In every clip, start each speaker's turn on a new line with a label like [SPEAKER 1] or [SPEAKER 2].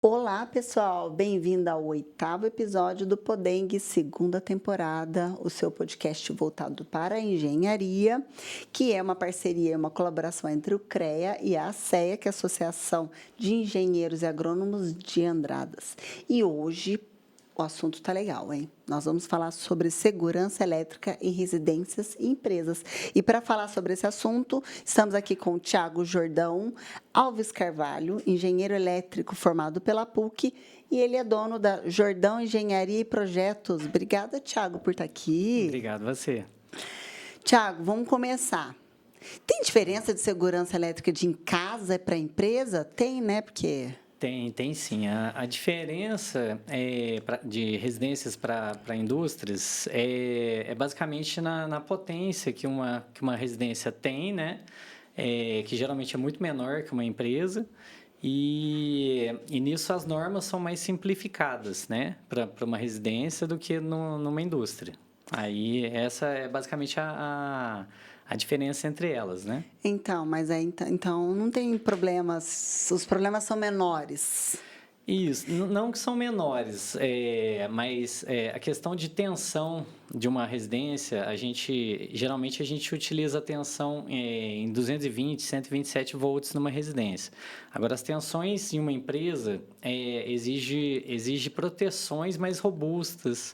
[SPEAKER 1] Olá, pessoal! Bem-vindo ao 8º episódio do Podeng, segunda temporada, o seu podcast voltado para a engenharia, que é uma parceria, uma colaboração entre o CREA e a ACEA, que é a Associação de Engenheiros e Agrônomos de Andradas. E hoje o assunto tá legal, hein? Nós vamos falar sobre segurança elétrica em residências e empresas. E para falar sobre esse assunto, estamos aqui com o Tiago Jordão Alves Carvalho, engenheiro elétrico formado pela PUC, e ele é dono da Jordão Engenharia e Projetos. Obrigada, Tiago, por estar aqui.
[SPEAKER 2] Obrigado você.
[SPEAKER 1] Tiago, vamos começar. Tem diferença de segurança elétrica de em casa para empresa? Tem, né? Porque
[SPEAKER 2] Tem sim. A diferença de residências para indústrias é basicamente na potência que uma residência tem, né? Que geralmente é muito menor que uma empresa. E nisso as normas são mais simplificadas, né? Para uma residência do que numa indústria. Aí essa é basicamente a diferença entre elas, né?
[SPEAKER 1] Então, mas aí, então não tem problemas, os problemas são menores.
[SPEAKER 2] Isso, não que são menores, mas a questão de tensão de uma residência, geralmente a gente utiliza a tensão em 220, 127 volts numa residência. Agora, as tensões em uma empresa exige proteções mais robustas,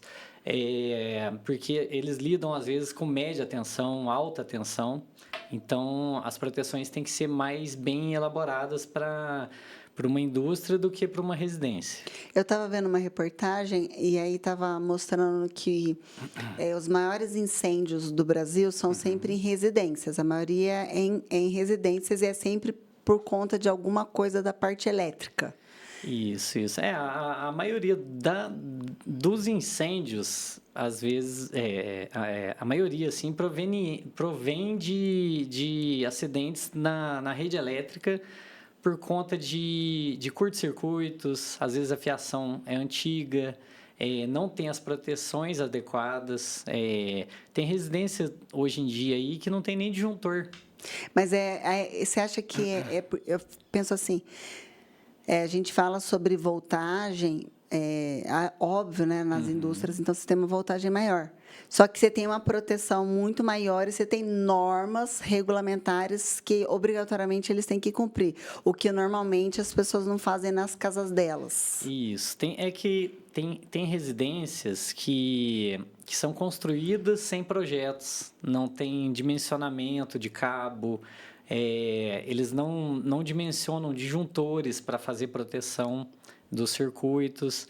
[SPEAKER 2] porque eles lidam às vezes com média tensão, alta tensão, então as proteções têm que ser mais bem elaboradas para uma indústria do que para uma residência.
[SPEAKER 1] Eu estava vendo uma reportagem e aí estava mostrando que os maiores incêndios do Brasil são sempre em residências. A maioria é em residências e é sempre por conta de alguma coisa da parte elétrica.
[SPEAKER 2] Isso. A maioria dos incêndios, às vezes, a maioria, assim, provém de acidentes na rede elétrica por conta de curtos-circuitos, às vezes a fiação é antiga, não tem as proteções adequadas. Tem residência hoje em dia aí que não tem nem disjuntor.
[SPEAKER 1] Mas você acha que eu penso assim, a gente fala sobre voltagem, óbvio, né, nas indústrias, então você tem uma voltagem maior. Só que você tem uma proteção muito maior e você tem normas regulamentares que, obrigatoriamente, eles têm que cumprir, o que, normalmente, as pessoas não fazem nas casas delas.
[SPEAKER 2] Isso. Tem residências que são construídas sem projetos, não tem dimensionamento de cabo, eles não dimensionam disjuntores para fazer proteção dos circuitos,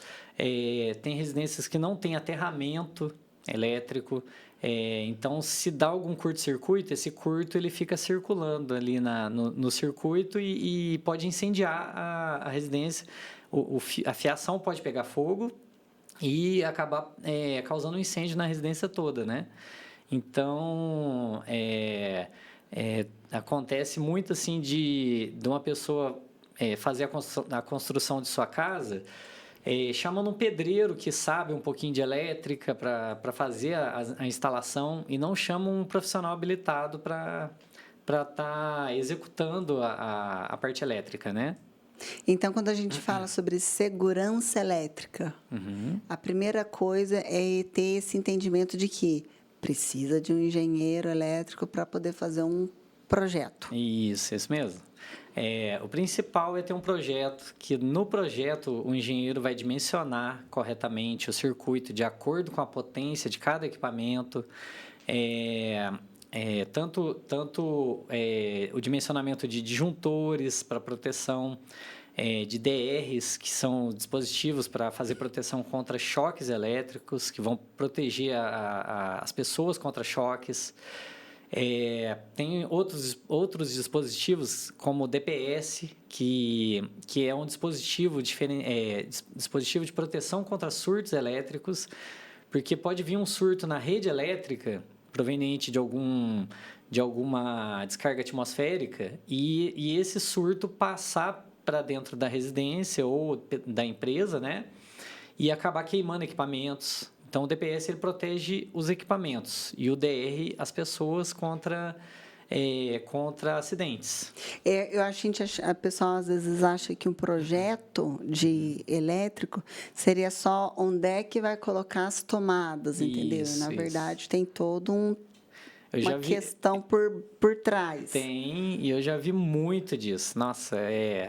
[SPEAKER 2] tem residências que não têm aterramento elétrico, então se dá algum curto-circuito, esse curto ele fica circulando ali no circuito e pode incendiar a residência, a fiação pode pegar fogo e acabar causando um incêndio na residência toda, né? Então, acontece muito assim de uma pessoa fazer a construção de sua casa, chamando um pedreiro que sabe um pouquinho de elétrica para fazer a instalação e não chama um profissional habilitado para estar executando a parte elétrica, né?
[SPEAKER 1] Então, quando a gente fala sobre segurança elétrica, a primeira coisa é ter esse entendimento de que precisa de um engenheiro elétrico para poder fazer um projeto.
[SPEAKER 2] Isso mesmo. O principal é ter um projeto que, no projeto, o engenheiro vai dimensionar corretamente o circuito de acordo com a potência de cada equipamento, tanto o dimensionamento de disjuntores para proteção, de DRs, que são dispositivos para fazer proteção contra choques elétricos, que vão proteger as pessoas contra choques. Tem outros dispositivos, como o DPS, que é um dispositivo dispositivo de proteção contra surtos elétricos, porque pode vir um surto na rede elétrica proveniente de alguma descarga atmosférica e esse surto passar para dentro da residência ou da empresa, né? E acabar queimando equipamentos. Então, o DPS ele protege os equipamentos e o DR as pessoas contra contra acidentes.
[SPEAKER 1] Eu acho que a pessoa às vezes acha que um projeto de elétrico seria só onde é que vai colocar as tomadas, entendeu?
[SPEAKER 2] Isso,
[SPEAKER 1] Na
[SPEAKER 2] isso.
[SPEAKER 1] verdade, tem todo
[SPEAKER 2] Eu
[SPEAKER 1] uma
[SPEAKER 2] já vi,
[SPEAKER 1] questão por trás.
[SPEAKER 2] tem, e eu já vi muito disso. Nossa,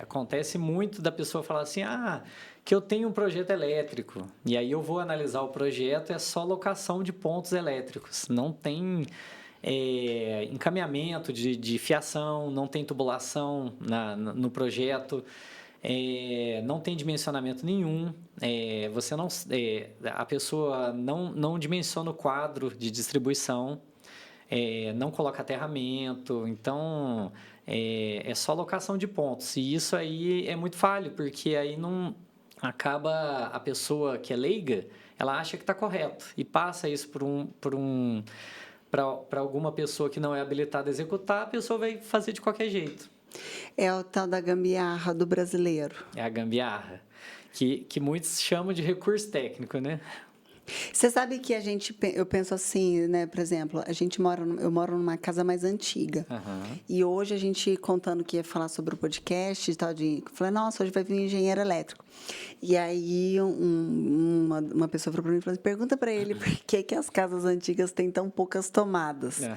[SPEAKER 2] acontece muito da pessoa falar assim, que eu tenho um projeto elétrico, e aí eu vou analisar o projeto, é só locação de pontos elétricos, não tem encaminhamento de fiação, não tem tubulação no projeto, não tem dimensionamento nenhum, você não, a pessoa não dimensiona o quadro de distribuição, não coloca aterramento, então é só locação de pontos. E isso aí é muito falho, porque aí não acaba a pessoa que é leiga, ela acha que está correto e passa isso para alguma pessoa que não é habilitada a executar, a pessoa vai fazer de qualquer jeito.
[SPEAKER 1] É o tal da gambiarra do brasileiro.
[SPEAKER 2] É a gambiarra, que muitos chamam de recurso técnico, né?
[SPEAKER 1] Você sabe que eu penso assim, né? Por exemplo, eu moro numa casa mais antiga.
[SPEAKER 2] Uhum.
[SPEAKER 1] E hoje a gente contando que ia falar sobre o podcast e tal, falei, nossa, hoje vai vir um engenheiro elétrico. E aí uma pessoa falou para mim e falou assim, pergunta para ele por que as casas antigas têm tão poucas tomadas. Uhum.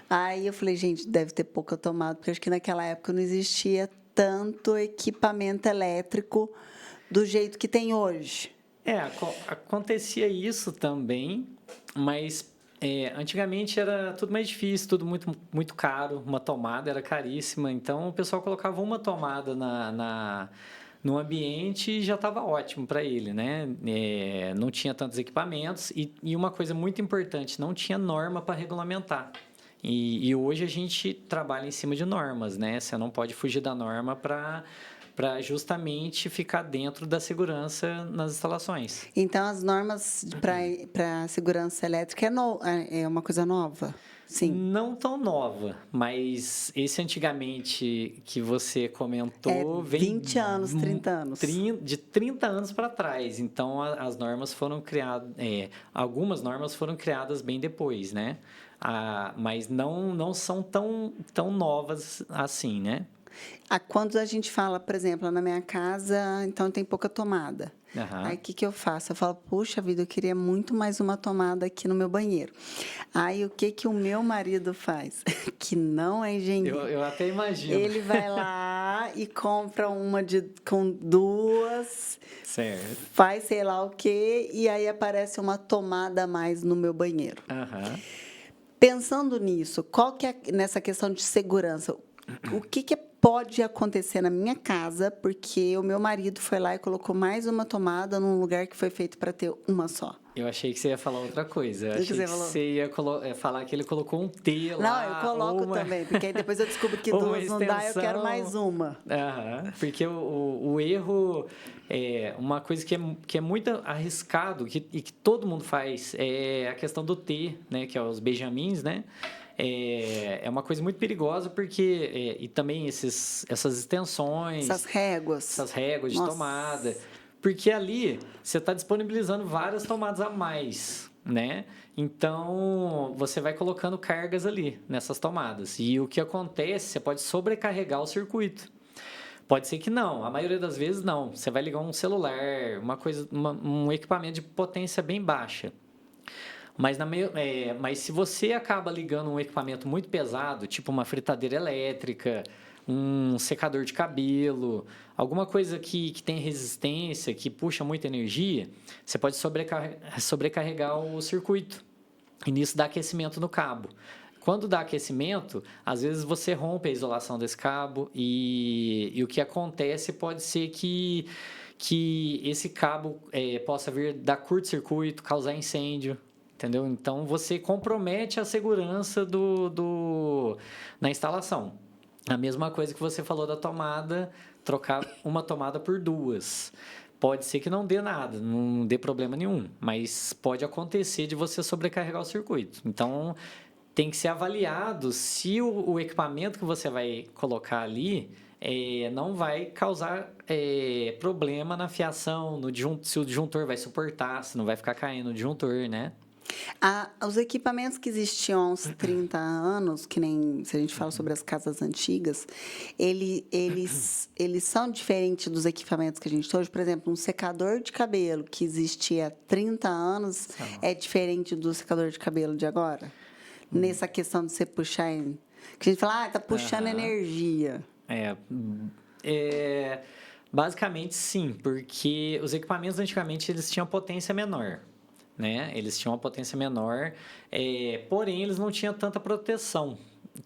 [SPEAKER 1] Aí eu falei, gente, deve ter pouca tomada, porque acho que naquela época não existia tanto equipamento elétrico do jeito que tem hoje.
[SPEAKER 2] Acontecia isso também, mas antigamente era tudo mais difícil, tudo muito, muito caro, uma tomada era caríssima, então o pessoal colocava uma tomada no ambiente e já estava ótimo para ele, né? Não tinha tantos equipamentos e uma coisa muito importante, não tinha norma para regulamentar. E hoje a gente trabalha em cima de normas, né? Você não pode fugir da norma para justamente ficar dentro da segurança nas instalações.
[SPEAKER 1] Então, as normas para segurança elétrica é uma coisa nova? Sim.
[SPEAKER 2] Não tão nova, mas esse antigamente que você comentou...
[SPEAKER 1] vem 20 anos, 30 anos.
[SPEAKER 2] De 30 anos para trás. Então, as normas foram criadas... algumas normas foram criadas bem depois, né? Mas não são tão novas assim, né?
[SPEAKER 1] Quando a gente fala, por exemplo, na minha casa, então tem pouca tomada.
[SPEAKER 2] Uhum.
[SPEAKER 1] Aí, o que eu faço? Eu falo, puxa vida, eu queria muito mais uma tomada aqui no meu banheiro. Aí, o que o meu marido faz? Que não é engenheiro.
[SPEAKER 2] Eu até imagino.
[SPEAKER 1] Ele vai lá e compra uma com duas.
[SPEAKER 2] Certo.
[SPEAKER 1] Faz sei lá o quê, e aí aparece uma tomada a mais no meu banheiro.
[SPEAKER 2] Uhum.
[SPEAKER 1] Pensando nisso, qual que é nessa questão de segurança? O que pode acontecer na minha casa, porque o meu marido foi lá e colocou mais uma tomada num lugar que foi feito para ter uma só?
[SPEAKER 2] Eu achei que você ia falar outra coisa. Eu achei que você ia falar que ele colocou um T lá.
[SPEAKER 1] Não, eu coloco também, porque aí depois eu descubro que duas não dá, eu quero mais uma.
[SPEAKER 2] Uhum, porque o erro é uma coisa que é muito arriscado e que todo mundo faz, é a questão do T, né, que é os benjamins, né? É uma coisa muito perigosa porque e também essas extensões,
[SPEAKER 1] essas réguas
[SPEAKER 2] de tomada, porque ali você está disponibilizando várias tomadas a mais, né? Então você vai colocando cargas ali nessas tomadas e o que acontece, você pode sobrecarregar o circuito. Pode ser que não, a maioria das vezes não. Você vai ligar um celular, um equipamento de potência bem baixa. Mas se você acaba ligando um equipamento muito pesado, tipo uma fritadeira elétrica, um secador de cabelo, alguma coisa que tem resistência, que puxa muita energia, você pode sobrecarregar o circuito. E nisso dá aquecimento no cabo. Quando dá aquecimento, às vezes você rompe a isolação desse cabo e o que acontece pode ser que esse cabo possa vir dar curto-circuito, causar incêndio. Entendeu? Então, você compromete a segurança na instalação. A mesma coisa que você falou da tomada, trocar uma tomada por duas. Pode ser que não dê nada, não dê problema nenhum, mas pode acontecer de você sobrecarregar o circuito. Então, tem que ser avaliado se o equipamento que você vai colocar ali não vai causar problema na fiação, se o disjuntor vai suportar, se não vai ficar caindo o disjuntor, né?
[SPEAKER 1] Os equipamentos que existiam há uns 30 anos, que nem se a gente fala sobre as casas antigas, eles são diferentes dos equipamentos que a gente tem hoje. Por exemplo, um secador de cabelo que existia há 30 anos é diferente do secador de cabelo de agora? Nessa questão de você puxar... Que a gente fala, tá puxando energia.
[SPEAKER 2] Basicamente, sim, porque os equipamentos antigamente eles tinham potência menor. Né? Eles tinham uma potência menor, porém eles não tinham tanta proteção.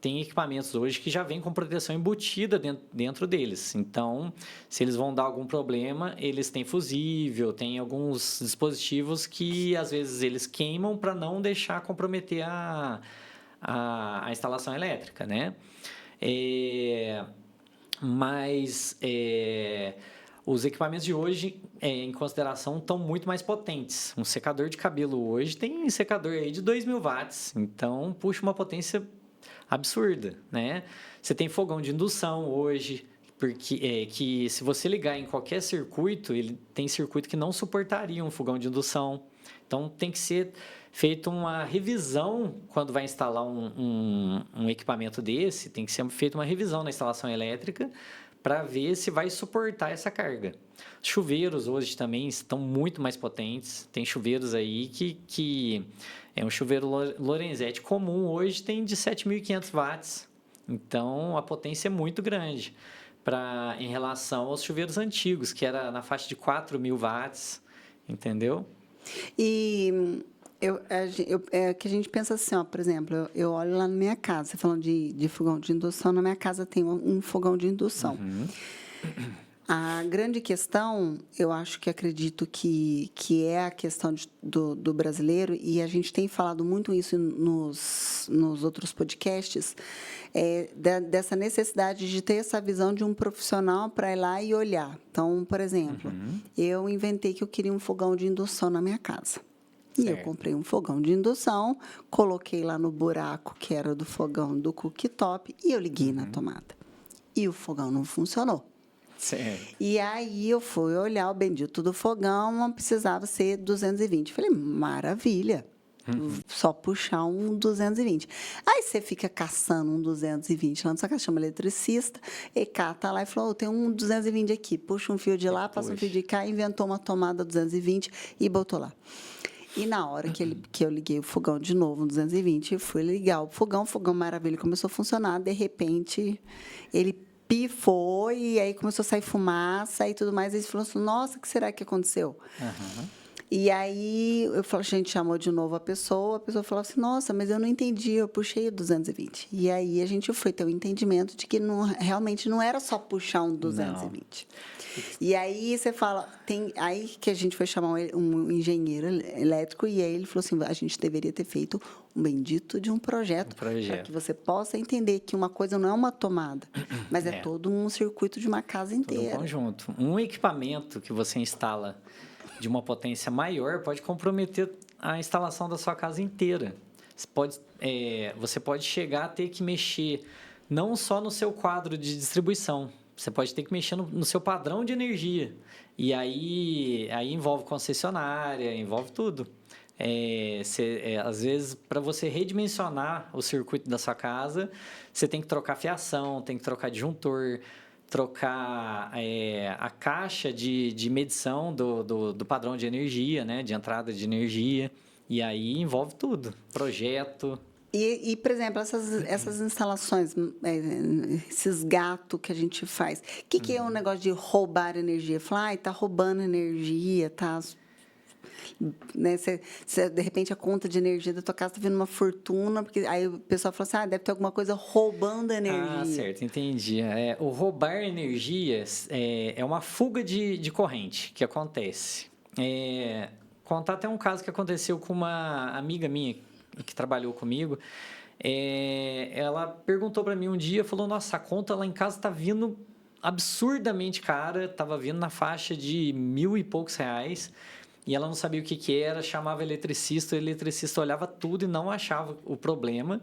[SPEAKER 2] Tem equipamentos hoje que já vêm com proteção embutida dentro deles. Então, se eles vão dar algum problema, eles têm fusível, tem alguns dispositivos que às vezes eles queimam para não deixar comprometer a instalação elétrica, né? Mas os equipamentos de hoje, em consideração, estão muito mais potentes. Um secador de cabelo hoje tem secador aí de 2.000 watts, então puxa uma potência absurda, né? Você tem fogão de indução hoje, porque que se você ligar em qualquer circuito, ele tem circuito que não suportaria um fogão de indução. Então tem que ser feita uma revisão quando vai instalar um equipamento desse, tem que ser feita uma revisão na instalação elétrica para ver se vai suportar essa carga. Chuveiros hoje também estão muito mais potentes. Tem chuveiros aí que um chuveiro Lorenzetti comum hoje tem de 7.500 watts. Então, a potência é muito grande em relação aos chuveiros antigos, que era na faixa de 4.000 watts, entendeu?
[SPEAKER 1] E que a gente pensa assim, ó, por exemplo, eu olho lá na minha casa, você falando de fogão de indução, na minha casa tem um fogão de indução.
[SPEAKER 2] Uhum.
[SPEAKER 1] A grande questão, eu acredito que é a questão do brasileiro, e a gente tem falado muito isso nos outros podcasts, dessa necessidade de ter essa visão de um profissional para ir lá e olhar. Então, por exemplo, eu inventei que eu queria um fogão de indução na minha casa. E eu comprei um fogão de indução, coloquei lá no buraco que era do fogão do cooktop e eu liguei na tomada. E o fogão não funcionou.
[SPEAKER 2] Certo.
[SPEAKER 1] E aí eu fui olhar o bendito do fogão, precisava ser 220. Falei, maravilha, só puxar um 220. Aí você fica caçando um 220 lá na sua casa, chama eletricista, e cata lá e falou, tem um 220 aqui, puxa um fio de lá, passa um fio de cá, inventou uma tomada 220 e botou lá. E na hora que eu liguei o fogão de novo, no 220, fui ligar o fogão maravilha, começou a funcionar, de repente, ele pifou e aí começou a sair fumaça e tudo mais, e ele falou assim, nossa, o que será que aconteceu? E aí, a gente chamou de novo a pessoa falou assim, nossa, mas eu não entendi, eu puxei o 220. E aí, a gente foi ter o entendimento de que realmente não era só puxar um 220. Não. E aí, você fala, aí que a gente foi chamar um engenheiro elétrico, e aí ele falou assim, a gente deveria ter feito um bendito de um projeto. Para que você possa entender que uma coisa não é uma tomada, mas é todo um circuito de uma casa inteira.
[SPEAKER 2] Todo um conjunto. Um equipamento que você instala de uma potência maior pode comprometer a instalação da sua casa inteira. Você pode chegar a ter que mexer não só no seu quadro de distribuição, você pode ter que mexer no seu padrão de energia. E aí envolve concessionária, envolve tudo. Às vezes, para você redimensionar o circuito da sua casa, você tem que trocar fiação, tem que trocar disjuntor, trocar a caixa de medição do padrão de energia, né, de entrada de energia, e aí envolve tudo, projeto.
[SPEAKER 1] E por exemplo, essas instalações, esses gatos que a gente faz, o que é um negócio de roubar energia? Falar, está roubando energia, tá... Né, de repente a conta de energia da tua casa está vindo uma fortuna, porque aí o pessoal fala assim, deve ter alguma coisa roubando energia.
[SPEAKER 2] Ah, certo, entendi. O roubar energia é uma fuga de corrente que acontece. Contar até um caso que aconteceu com uma amiga minha que trabalhou comigo. Ela perguntou para mim um dia, falou, nossa, a conta lá em casa está vindo absurdamente cara, estava vindo na faixa de 1.000 e poucos reais, e ela não sabia o que era, chamava o eletricista olhava tudo e não achava o problema.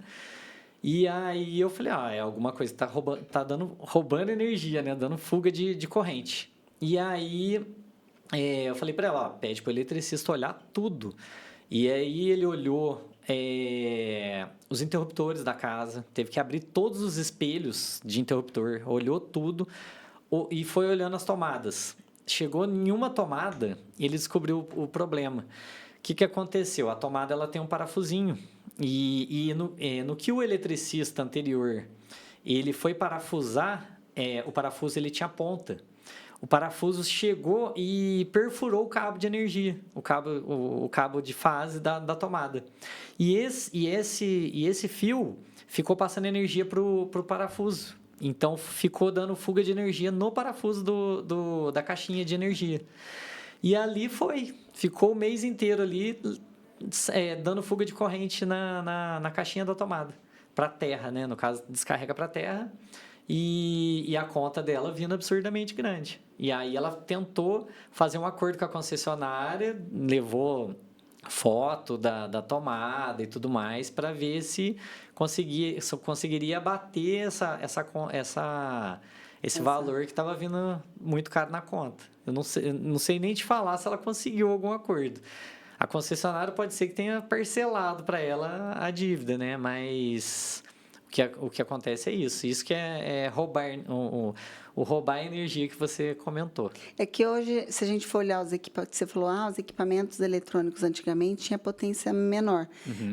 [SPEAKER 2] E aí eu falei, é alguma coisa que tá roubando energia, né? Dando fuga de corrente. E aí eu falei para ela, pede para o eletricista olhar tudo. E aí ele olhou os interruptores da casa, teve que abrir todos os espelhos de interruptor, olhou tudo e foi olhando as tomadas. Chegou em uma tomada e ele descobriu o problema. O que aconteceu? A tomada ela tem um parafusinho e no que o eletricista anterior ele foi parafusar, o parafuso ele tinha ponta. O parafuso chegou e perfurou o cabo de energia, o cabo de fase da tomada. E esse fio ficou passando energia para o parafuso. Então, ficou dando fuga de energia no parafuso da caixinha de energia. E ali ficou o mês inteiro ali dando fuga de corrente na caixinha da tomada, para a terra, né? No caso, descarrega para a terra. E a conta dela vindo absurdamente grande. E aí ela tentou fazer um acordo com a concessionária, levou foto da tomada e tudo mais para ver se conseguiria abater esse valor que estava vindo muito caro na conta. Eu não sei nem te falar se ela conseguiu algum acordo. A concessionária pode ser que tenha parcelado para ela a dívida, né? Mas o que acontece é isso. Isso que é roubar o roubar a energia que você comentou.
[SPEAKER 1] É que hoje, se a gente for olhar os equipamentos, você falou, os equipamentos eletrônicos antigamente tinha potência menor.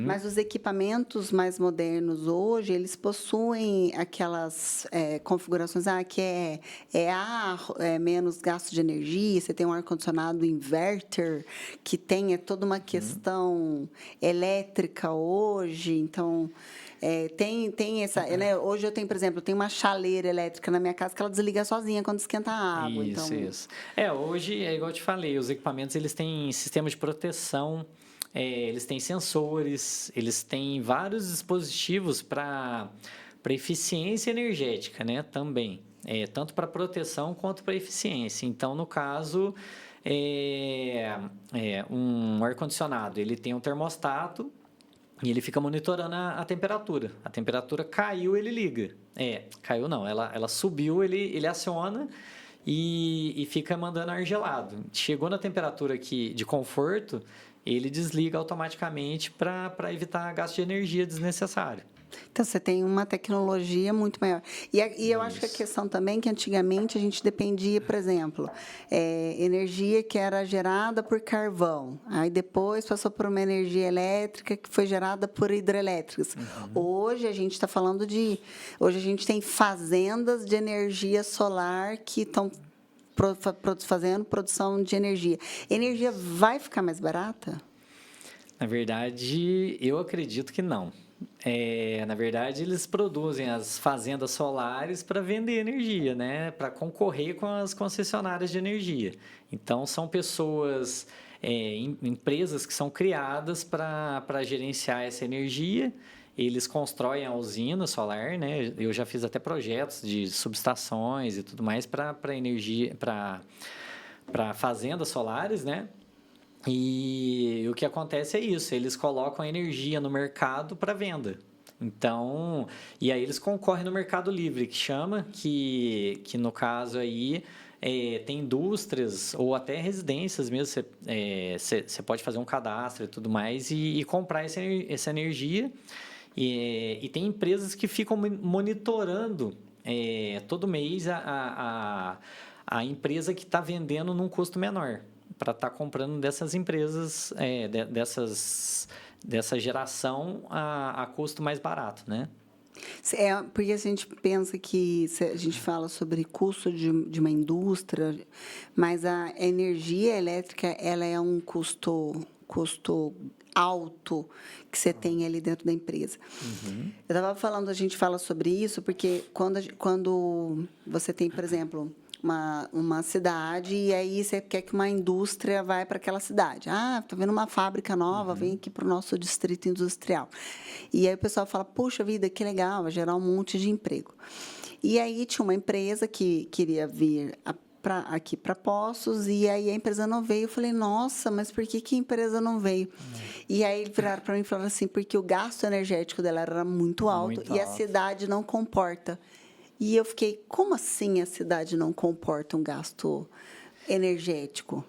[SPEAKER 1] Mas os equipamentos mais modernos hoje, eles possuem aquelas configurações, que é menos gasto de energia, você tem um ar-condicionado inverter, que tem toda uma questão elétrica hoje, então... tem essa... Né? Hoje eu tenho, por exemplo, uma chaleira elétrica na minha casa que ela desliga sozinha quando esquenta a água.
[SPEAKER 2] Isso. Hoje, igual eu te falei, os equipamentos eles têm sistema de proteção, eles têm sensores, eles têm vários dispositivos para eficiência energética, né? Também. Tanto para proteção quanto para eficiência. Então, no caso, um ar-condicionado, ele tem um termostato, e ele fica monitorando a temperatura. A temperatura caiu, ele liga. Caiu não. Ela subiu, ele aciona e fica mandando ar gelado. Chegou na temperatura aqui de conforto, ele desliga automaticamente para evitar gasto de energia desnecessário.
[SPEAKER 1] Então, você tem uma tecnologia muito maior. E eu acho que a questão também é que antigamente a gente dependia, por exemplo, energia que era gerada por carvão. Aí depois passou por uma energia elétrica que foi gerada por hidrelétricas. Hoje a gente está falando hoje a gente tem fazendas de energia solar que estão fazendo produção de energia. Energia vai ficar mais barata?
[SPEAKER 2] Na verdade, eu acredito que não. Na verdade, eles produzem as fazendas solares para vender energia, né? Para concorrer com as concessionárias de energia. Então, são pessoas, empresas que são criadas para gerenciar essa energia. Eles constroem a usina solar, né? Eu já fiz até projetos de subestações e tudo mais para energia, para fazendas solares, né? E o que acontece é isso, eles colocam a energia no mercado para venda. Então, e aí eles concorrem no Mercado Livre, que chama, que no caso aí tem indústrias ou até residências mesmo, você pode fazer um cadastro e tudo mais e comprar essa energia. E tem empresas que ficam monitorando todo mês a empresa que está vendendo num custo menor, para estar comprando dessas empresas, dessa geração a custo mais barato, né?
[SPEAKER 1] Porque a gente pensa que a gente fala sobre custo de uma indústria, mas a energia elétrica ela é um custo alto que você tem ali dentro da empresa. Eu estava falando, a gente fala sobre isso porque quando você tem, por exemplo, uma cidade e aí você quer que uma indústria vá para aquela cidade. Está vendo uma fábrica nova, vem aqui para o nosso distrito industrial. E aí o pessoal fala, puxa vida, que legal, vai gerar um monte de emprego. E aí tinha uma empresa que queria vir aqui para Poços, e aí a empresa não veio. Eu falei, nossa, mas por que a empresa não veio? E aí viraram para mim e falaram assim, porque o gasto energético dela era muito alto e a cidade não comporta. E eu fiquei, como assim a cidade não comporta um gasto energético?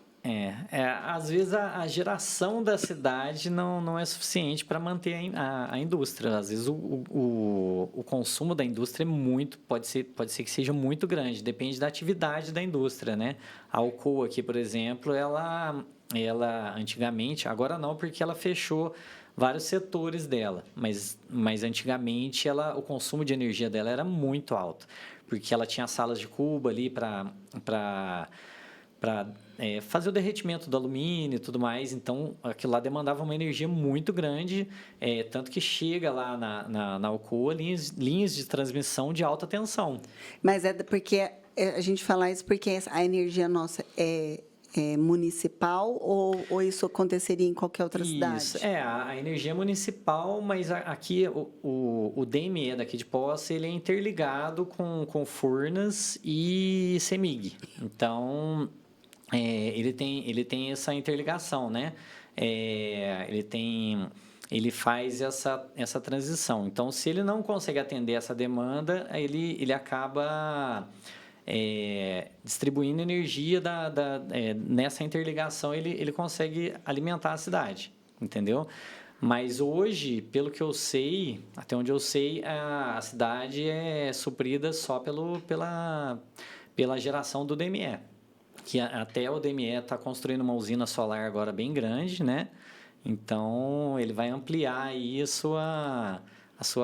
[SPEAKER 2] Às vezes a geração da cidade não é suficiente para manter a indústria. Às vezes o consumo da indústria pode ser que seja muito grande, depende da atividade da indústria, né? A Alcoa aqui, por exemplo, ela antigamente, agora não, porque ela fechou vários setores dela, mas antigamente o consumo de energia dela era muito alto, porque ela tinha salas de cuba ali para fazer o derretimento do alumínio e tudo mais, então aquilo lá demandava uma energia muito grande, tanto que chega lá na Alcoa linhas de transmissão de alta tensão.
[SPEAKER 1] Mas porque a gente fala isso porque a energia nossa é municipal ou isso aconteceria em qualquer outra cidade?
[SPEAKER 2] Isso, a energia é municipal, mas aqui o DME daqui de Poços, ele é interligado com Furnas e CEMIG. Então, ele tem essa interligação, né? Ele faz essa transição. Então, se ele não consegue atender essa demanda, ele acaba distribuindo energia nessa interligação, ele consegue alimentar a cidade, entendeu? Mas hoje, pelo que eu sei, até onde eu sei, a cidade é suprida só pela geração do DME, que até o DME está construindo uma usina solar agora bem grande, né? Então, ele vai ampliar aí a sua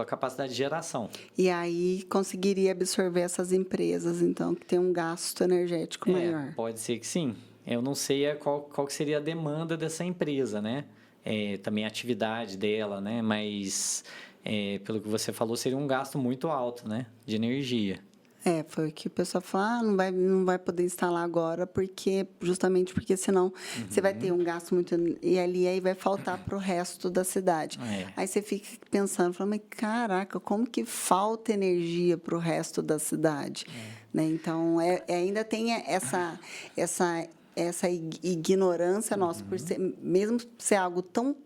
[SPEAKER 2] capacidade de geração.
[SPEAKER 1] E aí conseguiria absorver essas empresas, então, que tem um gasto energético maior.
[SPEAKER 2] Pode ser que sim. Eu não sei qual que seria a demanda dessa empresa, né? Também a atividade dela, né? Mas, pelo que você falou, seria um gasto muito alto, né? De energia.
[SPEAKER 1] Foi o que o pessoal falou, não vai poder instalar agora, justamente porque senão você vai ter um gasto muito... E aí vai faltar para o resto da cidade. Aí você fica pensando, mas caraca, como que falta energia para o resto da cidade? Né? Então, ainda tem essa ignorância nossa, por mesmo ser algo tão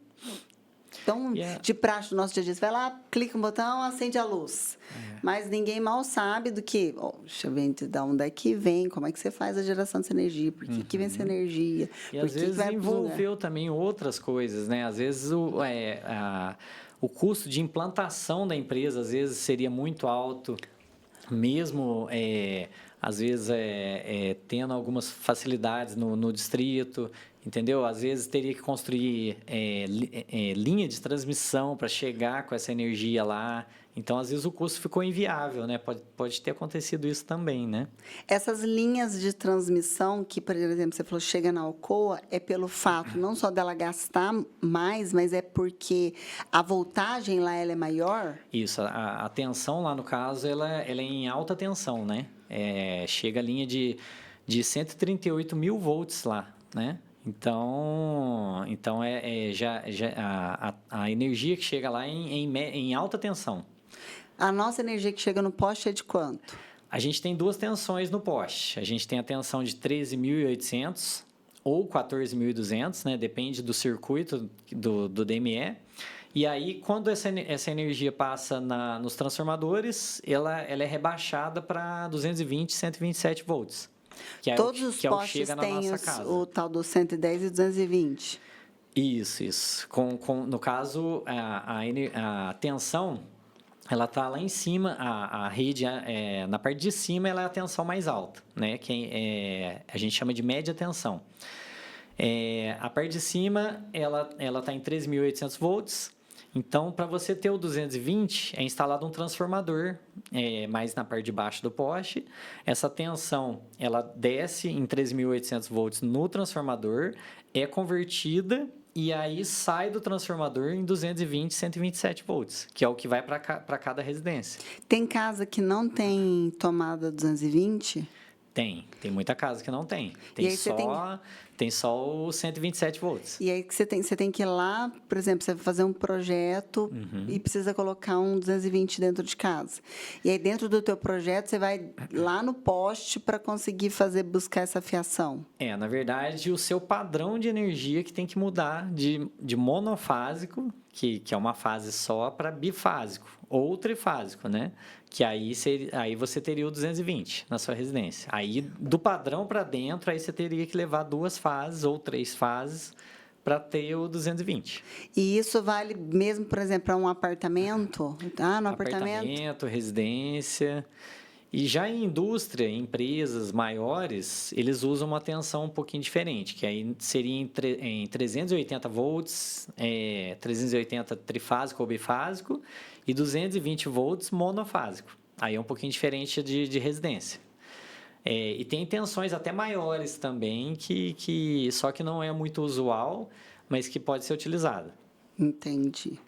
[SPEAKER 1] de praxe do nosso dia a dia. Você vai lá, clica no botão, acende a luz. Mas ninguém mal sabe do que... deixa eu ver de onde é que vem, como é que você faz a geração dessa energia, por que vem essa energia.
[SPEAKER 2] E às vezes envolveu também outras coisas, né? Às vezes o custo de implantação da empresa, às vezes, seria muito alto, mesmo... às vezes tendo algumas facilidades no distrito, entendeu? Às vezes teria que construir linha de transmissão para chegar com essa energia lá. Então, às vezes o custo ficou inviável, né? Pode ter acontecido isso também, né?
[SPEAKER 1] Essas linhas de transmissão que, por exemplo, você falou, chega na Alcoa, é pelo fato não só dela gastar mais, mas é porque a voltagem lá ela é maior?
[SPEAKER 2] Isso, a tensão lá, no caso, ela é em alta tensão, né? Chega a linha de 138 mil volts lá, né? Então a energia que chega lá é em alta tensão.
[SPEAKER 1] A nossa energia que chega no poste é de quanto?
[SPEAKER 2] A gente tem duas tensões no poste. A gente tem a tensão de 13.800 ou 14.200, né? Depende do circuito do DME. E aí, quando essa energia passa nos transformadores, ela é rebaixada para 220, 127 volts.
[SPEAKER 1] Todos os postes têm o tal do 110 e 220?
[SPEAKER 2] Isso. No caso, a tensão, ela está lá em cima, a rede, na parte de cima, ela é a tensão mais alta, né? A gente chama de média tensão. A parte de cima, ela está em 3.800 volts. Então, para você ter o 220, é instalado um transformador mais na parte de baixo do poste. Essa tensão, ela desce em 3.800 volts no transformador, é convertida e aí sai do transformador em 220, 127 volts, que é o que vai para cada residência.
[SPEAKER 1] Tem casa que não tem tomada 220?
[SPEAKER 2] Tem muita casa que não tem. Tem só os 127 volts.
[SPEAKER 1] E aí que você tem que ir lá, por exemplo, você vai fazer um projeto e precisa colocar um 220 dentro de casa. E aí dentro do teu projeto você vai lá no poste para conseguir buscar essa fiação.
[SPEAKER 2] Na verdade, o seu padrão de energia que tem que mudar de monofásico, que é uma fase só, para bifásico ou trifásico, né? Que aí você teria o 220 na sua residência. Aí, do padrão para dentro, aí você teria que levar duas fases ou 3 fases para ter o 220.
[SPEAKER 1] E isso vale mesmo, por exemplo, para um apartamento? No
[SPEAKER 2] Apartamento, residência. E já em indústria, em empresas maiores, eles usam uma tensão um pouquinho diferente, que aí seria em 380 volts, 380 trifásico ou bifásico e 220 volts monofásico. Aí é um pouquinho diferente de residência. E tem tensões até maiores também, só que não é muito usual, mas que pode ser utilizada.
[SPEAKER 1] Entendi.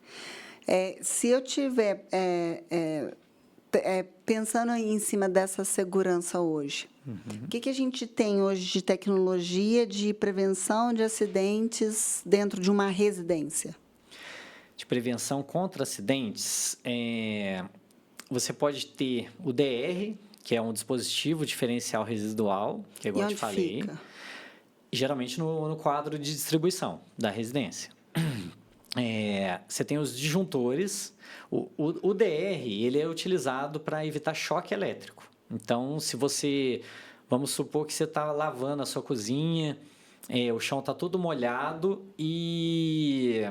[SPEAKER 1] Se eu tiver pensando aí em cima dessa segurança hoje, o que a gente tem hoje de tecnologia de prevenção de acidentes dentro de uma residência?
[SPEAKER 2] De prevenção contra acidentes, você pode ter o DR, que é um dispositivo diferencial residual, que é igual eu te falei.
[SPEAKER 1] Fica?
[SPEAKER 2] Geralmente no quadro de distribuição da residência. Você tem os disjuntores. O DR ele é utilizado para evitar choque elétrico. Então, se você... Vamos supor que você está lavando a sua cozinha, o chão está todo molhado e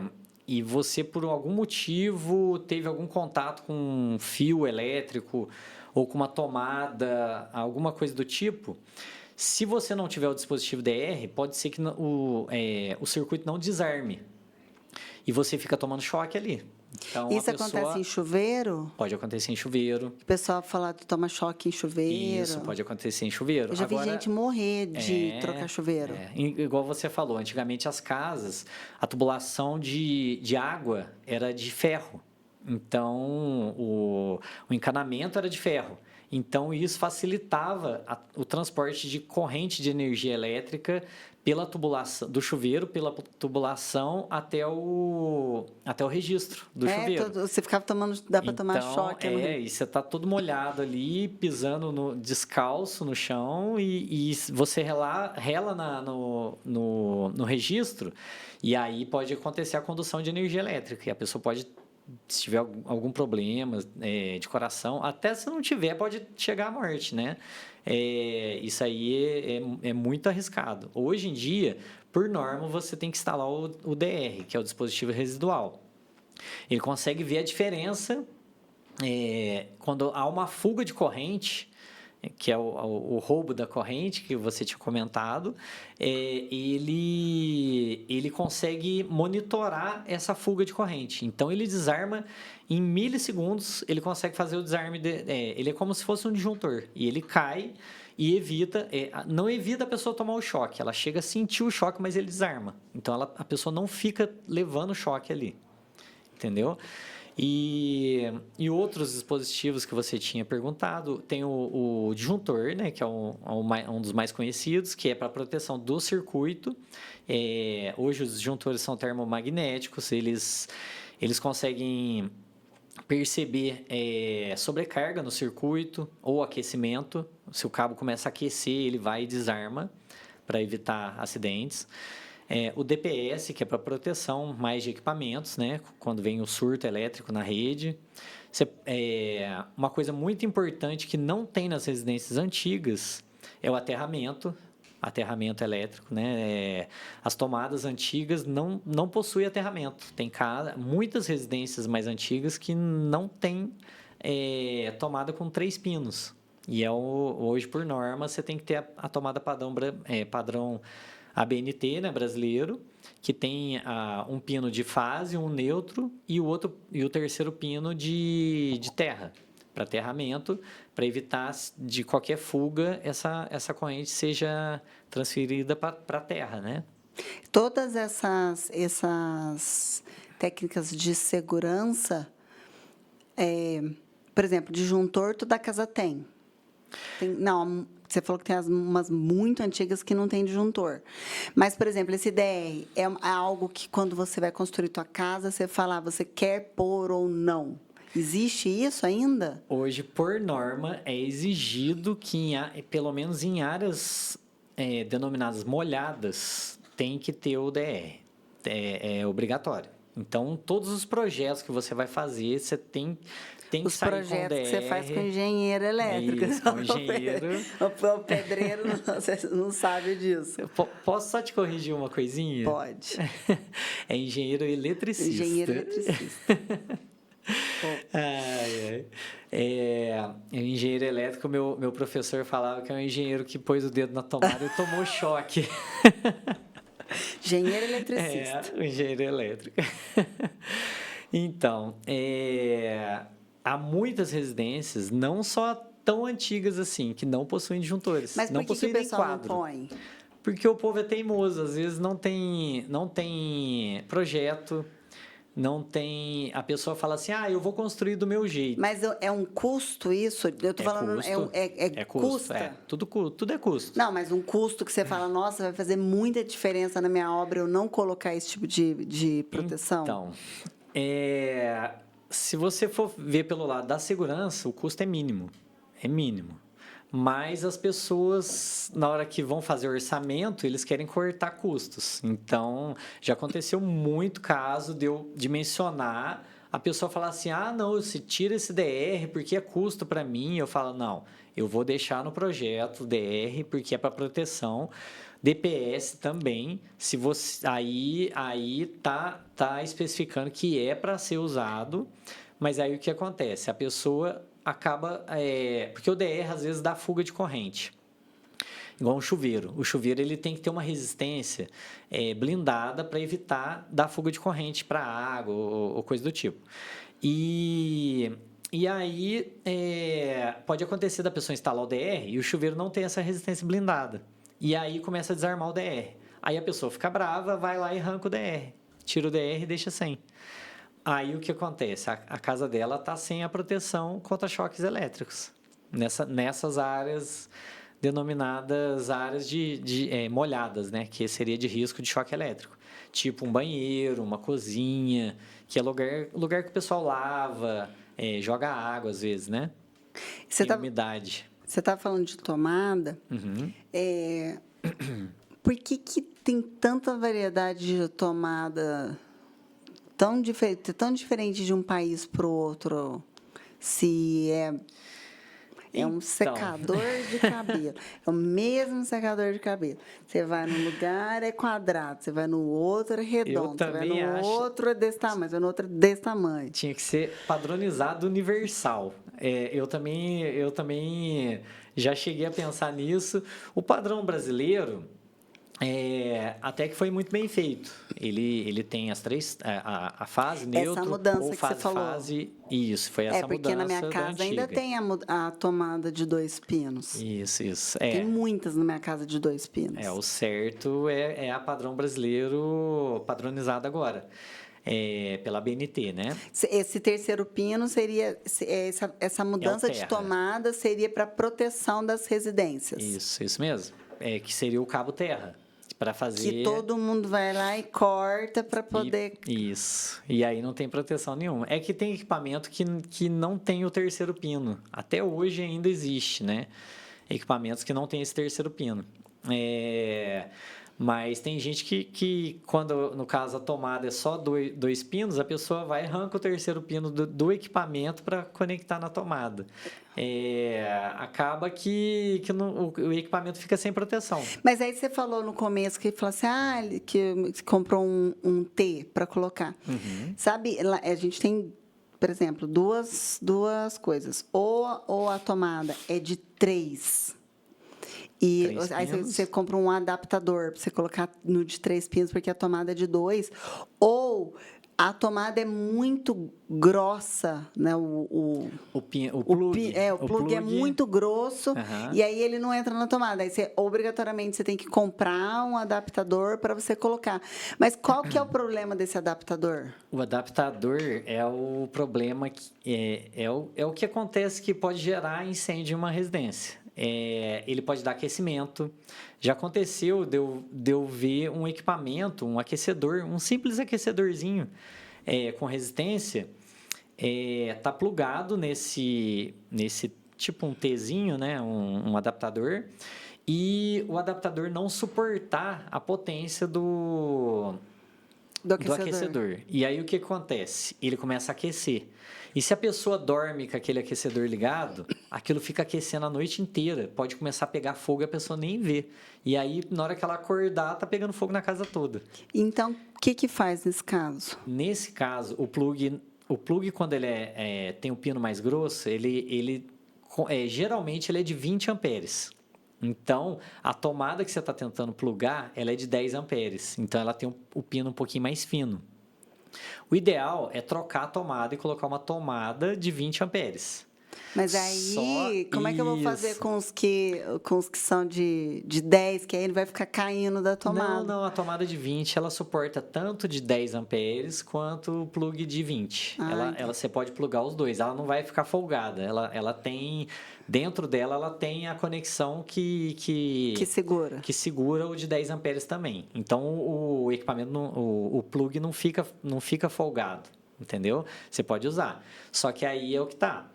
[SPEAKER 2] você, por algum motivo, teve algum contato com um fio elétrico ou com uma tomada, alguma coisa do tipo. Se você não tiver o dispositivo DR, pode ser que o circuito não desarme e você fica tomando choque ali. Então,
[SPEAKER 1] isso acontece em chuveiro?
[SPEAKER 2] Pode acontecer em chuveiro.
[SPEAKER 1] O pessoal fala que toma choque em chuveiro.
[SPEAKER 2] Isso, pode acontecer em chuveiro.
[SPEAKER 1] Eu já vi gente morrer de trocar chuveiro.
[SPEAKER 2] Igual você falou, antigamente as casas, a tubulação de água era de ferro. Então, o encanamento era de ferro. Então, isso facilitava o transporte de corrente de energia elétrica pela tubulação do chuveiro, pela tubulação até o registro do chuveiro.
[SPEAKER 1] Você ficava tomando, dá para tomar choque.
[SPEAKER 2] E você está todo molhado ali, pisando descalço no chão e você rela no registro e aí pode acontecer a condução de energia elétrica e a pessoa pode, se tiver algum problema de coração, até se não tiver, pode chegar à morte, né? Isso aí é muito arriscado. Hoje em dia, por norma, você tem que instalar o DR, que é o dispositivo residual. Ele consegue ver a diferença quando há uma fuga de corrente, que é o roubo da corrente que você tinha comentado, ele consegue monitorar essa fuga de corrente. Então, ele desarma em milissegundos, ele consegue fazer o desarme. Ele é como se fosse um disjuntor. E ele cai e evita, não evita a pessoa tomar o choque. Ela chega a sentir o choque, mas ele desarma. Então, a pessoa não fica levando o choque ali. Entendeu? E outros dispositivos que você tinha perguntado, tem o disjuntor, né, que é um dos mais conhecidos, que é para proteção do circuito. Hoje os disjuntores são termomagnéticos, eles conseguem perceber sobrecarga no circuito ou aquecimento. Se o cabo começa a aquecer, ele vai e desarma para evitar acidentes. O DPS, que é para proteção mais de equipamentos, né? Quando vem o surto elétrico na rede. Uma coisa muito importante que não tem nas residências antigas é o aterramento elétrico, né? As tomadas antigas não possuem aterramento. Tem muitas residências mais antigas que não tem tomada com 3 pinos. E hoje, por norma, você tem que ter a tomada padrão ABNT, né, brasileiro, que tem um pino de fase, um neutro e o terceiro pino de terra, para aterramento, para evitar de qualquer fuga essa corrente seja transferida para a terra, né?
[SPEAKER 1] Todas essas técnicas de segurança, por exemplo, disjuntor toda casa tem. Não, você falou que tem umas muito antigas que não tem disjuntor. Mas, por exemplo, esse DR é algo que, quando você vai construir tua casa, você fala, você quer pôr ou não. Existe isso ainda?
[SPEAKER 2] Hoje, por norma, é exigido que, pelo menos em áreas denominadas molhadas, tem que ter o DR. É obrigatório. Então, todos os projetos que você vai fazer, você tem tem que
[SPEAKER 1] os
[SPEAKER 2] sair
[SPEAKER 1] projetos
[SPEAKER 2] com
[SPEAKER 1] que você faz com engenheiro elétrico.
[SPEAKER 2] Isso, com engenheiro.
[SPEAKER 1] O pedreiro não sabe disso.
[SPEAKER 2] Posso só te corrigir uma coisinha?
[SPEAKER 1] Pode.
[SPEAKER 2] É engenheiro eletricista.
[SPEAKER 1] Engenheiro eletricista.
[SPEAKER 2] Engenheiro elétrico, meu professor falava que é um engenheiro que pôs o dedo na tomada e tomou choque.
[SPEAKER 1] Engenheiro eletricista.
[SPEAKER 2] O engenheiro elétrico. Então, há muitas residências, não só tão antigas assim, que não possuem disjuntores.
[SPEAKER 1] Mas
[SPEAKER 2] não
[SPEAKER 1] por que o pessoal
[SPEAKER 2] quadro.
[SPEAKER 1] não põe?
[SPEAKER 2] Porque o povo é teimoso, às vezes não tem projeto, não tem... A pessoa fala assim, eu vou construir do meu jeito.
[SPEAKER 1] Mas é um custo isso? Eu tô falando,
[SPEAKER 2] custo,
[SPEAKER 1] custa?
[SPEAKER 2] Tudo é custo.
[SPEAKER 1] Não, mas um custo que você fala, nossa, vai fazer muita diferença na minha obra eu não colocar esse tipo de proteção?
[SPEAKER 2] Então, se você for ver pelo lado da segurança, o custo é mínimo. É mínimo. Mas as pessoas, na hora que vão fazer o orçamento, eles querem cortar custos. Então, já aconteceu muito caso de mencionar, a pessoa falar assim, não, você tira esse DR porque é custo para mim. Eu falo, não, eu vou deixar no projeto DR porque é para proteção. DPS também, se você aí tá especificando que é para ser usado, mas aí o que acontece? A pessoa acaba... porque o DR, às vezes, dá fuga de corrente. Igual um chuveiro. O chuveiro ele tem que ter uma resistência blindada para evitar dar fuga de corrente para água ou coisa do tipo. E aí, pode acontecer da pessoa instalar o DR e o chuveiro não ter essa resistência blindada. E aí começa a desarmar o DR. Aí a pessoa fica brava, vai lá e arranca o DR. Tira o DR e deixa sem. Aí o que acontece? A casa dela está sem a proteção contra choques elétricos. Nessas áreas denominadas áreas molhadas, né? Que seria de risco de choque elétrico. Tipo um banheiro, uma cozinha, que é lugar que o pessoal lava, joga água às vezes, né? Tem umidade.
[SPEAKER 1] Você está falando de tomada.
[SPEAKER 2] Uhum.
[SPEAKER 1] Por que tem tanta variedade de tomada tão diferente de um país para o outro? Se um secador de cabelo. É o mesmo secador de cabelo. Você vai num lugar, é quadrado. Você vai no outro, é redondo. Você vai no outro, é desse tamanho. Você vai no outro, é desse tamanho.
[SPEAKER 2] Tinha que ser padronizado universal. Eu também já cheguei a pensar nisso. O padrão brasileiro... até que foi muito bem feito. Ele tem as três, a fase neutro,
[SPEAKER 1] essa mudança
[SPEAKER 2] ou
[SPEAKER 1] que você falou.
[SPEAKER 2] Fase, isso, foi essa mudança.
[SPEAKER 1] Porque na minha casa ainda tem a tomada de 2 pinos.
[SPEAKER 2] Isso.
[SPEAKER 1] Tem muitas na minha casa de 2 pinos.
[SPEAKER 2] O certo é a padrão brasileiro padronizada agora. Pela BNT, né?
[SPEAKER 1] Esse terceiro pino seria... Essa mudança de tomada seria para proteção das residências.
[SPEAKER 2] Isso mesmo. Que seria o cabo terra. Para fazer...
[SPEAKER 1] Que todo mundo vai lá e corta para poder...
[SPEAKER 2] Isso. E aí não tem proteção nenhuma. É que tem equipamento que não tem o terceiro pino. Até hoje ainda existe, né? Equipamentos que não tem esse terceiro pino. Mas tem gente que quando, no caso, a tomada é só dois pinos, a pessoa vai e arranca o terceiro pino do equipamento para conectar na tomada. Acaba que o equipamento fica sem proteção.
[SPEAKER 1] Mas aí você falou no começo que falou assim, que comprou um T para colocar.
[SPEAKER 2] Uhum.
[SPEAKER 1] Sabe, a gente tem, por exemplo, duas coisas. Ou a tomada é de 3. E aí você compra um adaptador para você colocar no de 3 pinos, porque a tomada é de 2. Ou a tomada é muito grossa, né? O plug é muito grosso, e aí ele não entra na tomada. Aí obrigatoriamente você tem que comprar um adaptador para você colocar. Mas qual que é o problema desse adaptador?
[SPEAKER 2] O adaptador é o problema, é o que acontece que pode gerar incêndio em uma residência. Ele pode dar aquecimento. Já aconteceu de eu ver um equipamento, um aquecedor, um simples aquecedorzinho com resistência, tá plugado nesse tipo um Tzinho, né, um adaptador, e o adaptador não suportar a potência do
[SPEAKER 1] Do
[SPEAKER 2] do aquecedor. E aí o que acontece? Ele começa a aquecer. E se a pessoa dorme com aquele aquecedor ligado, aquilo fica aquecendo a noite inteira. Pode começar a pegar fogo e a pessoa nem vê. E aí, na hora que ela acordar, tá pegando fogo na casa toda.
[SPEAKER 1] Então, o que faz nesse caso?
[SPEAKER 2] Nesse caso, o plug quando ele tem um pino mais grosso, geralmente ele é de 20 amperes. Então, a tomada que você está tentando plugar, ela é de 10 amperes. Então, ela tem o pino um pouquinho mais fino. O ideal é trocar a tomada e colocar uma tomada de 20 amperes.
[SPEAKER 1] Mas aí, como é que eu vou fazer com os que são de 10, que aí ele vai ficar caindo da tomada?
[SPEAKER 2] Não, a tomada de 20, ela suporta tanto de 10 amperes quanto o plug de 20. Você pode plugar os dois, ela não vai ficar folgada. Ela tem, dentro dela, ela tem a conexão que segura o de 10 amperes também. Então, o equipamento, o plug não fica folgado, entendeu? Você pode usar. Só que aí é o que tá.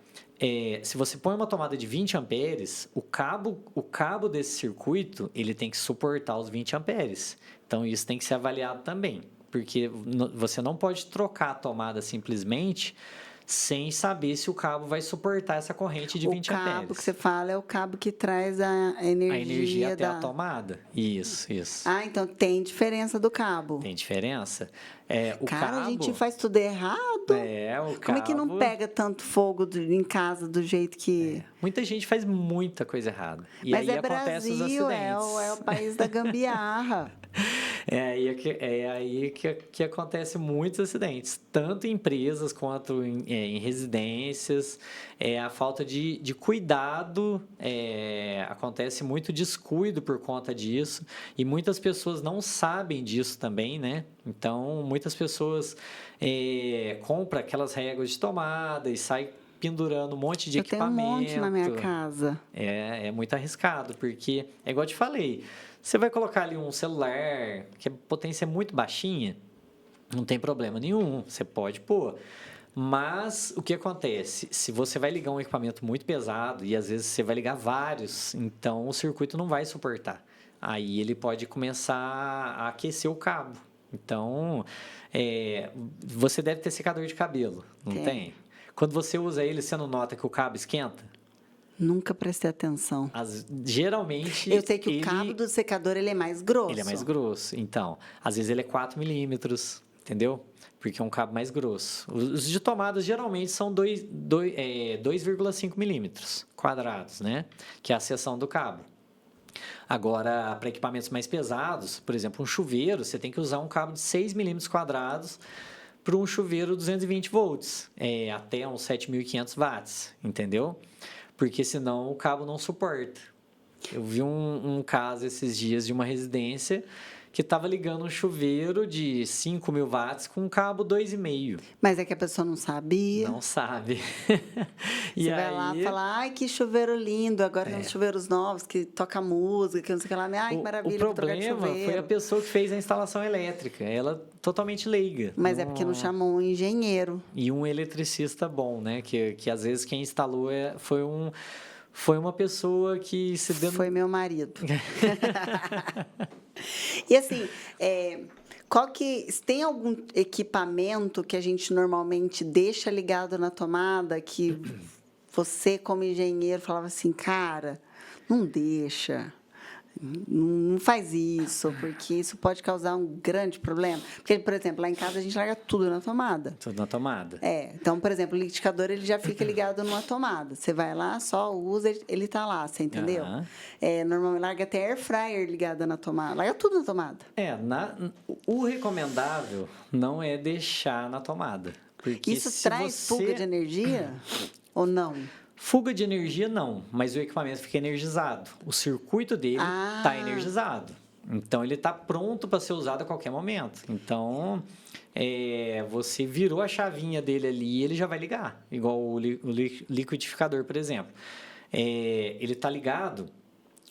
[SPEAKER 2] Se você põe uma tomada de 20 amperes, o cabo desse circuito ele tem que suportar os 20 amperes. Então, isso tem que ser avaliado também, porque você não pode trocar a tomada simplesmente sem saber se o cabo vai suportar essa corrente de 20 amperes. O cabo
[SPEAKER 1] que você fala é o cabo que traz a energia
[SPEAKER 2] até a tomada. Isso.
[SPEAKER 1] Ah, então tem diferença do cabo.
[SPEAKER 2] Tem diferença.
[SPEAKER 1] A gente faz tudo errado. Como é que não pega tanto fogo em casa do jeito que...
[SPEAKER 2] Muita gente faz muita coisa errada. E
[SPEAKER 1] mas
[SPEAKER 2] aí acontece os acidentes.
[SPEAKER 1] É o país da gambiarra.
[SPEAKER 2] É aí que acontece muitos acidentes, tanto em empresas quanto em residências. A falta de cuidado, acontece muito descuido por conta disso, e muitas pessoas não sabem disso também, né? Então, muitas pessoas compram aquelas réguas de tomada e saem pendurando um monte de equipamento.
[SPEAKER 1] Eu tenho um monte na minha casa.
[SPEAKER 2] É muito arriscado, porque, é igual eu te falei, você vai colocar ali um celular, que a potência é muito baixinha, não tem problema nenhum, você pode pôr. Mas o que acontece? Se você vai ligar um equipamento muito pesado, e às vezes você vai ligar vários, então o circuito não vai suportar. Aí ele pode começar a aquecer o cabo. Então, você deve ter secador de cabelo, não tem? Quando você usa ele, você não nota que o cabo esquenta?
[SPEAKER 1] Nunca prestei atenção.
[SPEAKER 2] Geralmente...
[SPEAKER 1] Eu sei que o cabo do secador ele é mais grosso.
[SPEAKER 2] Ele é mais grosso. Então, às vezes ele é 4 milímetros, entendeu? Porque é um cabo mais grosso. Os de tomadas geralmente são 2,5 milímetros quadrados, né? Que é a seção do cabo. Agora, para equipamentos mais pesados, por exemplo, um chuveiro, você tem que usar um cabo de 6 milímetros quadrados para um chuveiro 220 volts, até uns 7.500 watts, entendeu? Porque senão o cabo não suporta. Eu vi um caso esses dias de uma residência que estava ligando um chuveiro de 5.000 watts com um cabo 2,5.
[SPEAKER 1] Mas é que a pessoa não sabia.
[SPEAKER 2] Não sabe.
[SPEAKER 1] Você vai lá e fala, ai, que chuveiro lindo, agora tem uns chuveiros novos que toca música, que não sei o que lá. Ai, que maravilha,
[SPEAKER 2] o problema foi a pessoa que fez a instalação elétrica. Ela totalmente leiga.
[SPEAKER 1] Mas é porque não chamou um engenheiro.
[SPEAKER 2] E um eletricista bom, né? Que às vezes quem instalou foi uma pessoa que se deu...
[SPEAKER 1] Foi meu marido. E assim, tem algum equipamento que a gente normalmente deixa ligado na tomada que você, como engenheiro, falava assim, cara, não deixa, não faz isso, porque isso pode causar um grande problema? Porque, por exemplo, lá em casa a gente larga tudo na tomada.
[SPEAKER 2] Tudo na tomada.
[SPEAKER 1] Então, por exemplo, o liquidificador ele já fica ligado numa tomada. Você vai lá, só usa, ele está lá, você entendeu? Normalmente larga até air fryer ligada na tomada. Larga tudo na tomada.
[SPEAKER 2] O recomendável não é deixar na tomada. Porque
[SPEAKER 1] isso traz fuga de energia ou não?
[SPEAKER 2] Fuga de energia, não, mas o equipamento fica energizado. O circuito dele está energizado. Então, ele está pronto para ser usado a qualquer momento. Então, você virou a chavinha dele ali e ele já vai ligar. Igual o liquidificador, por exemplo. Ele está ligado,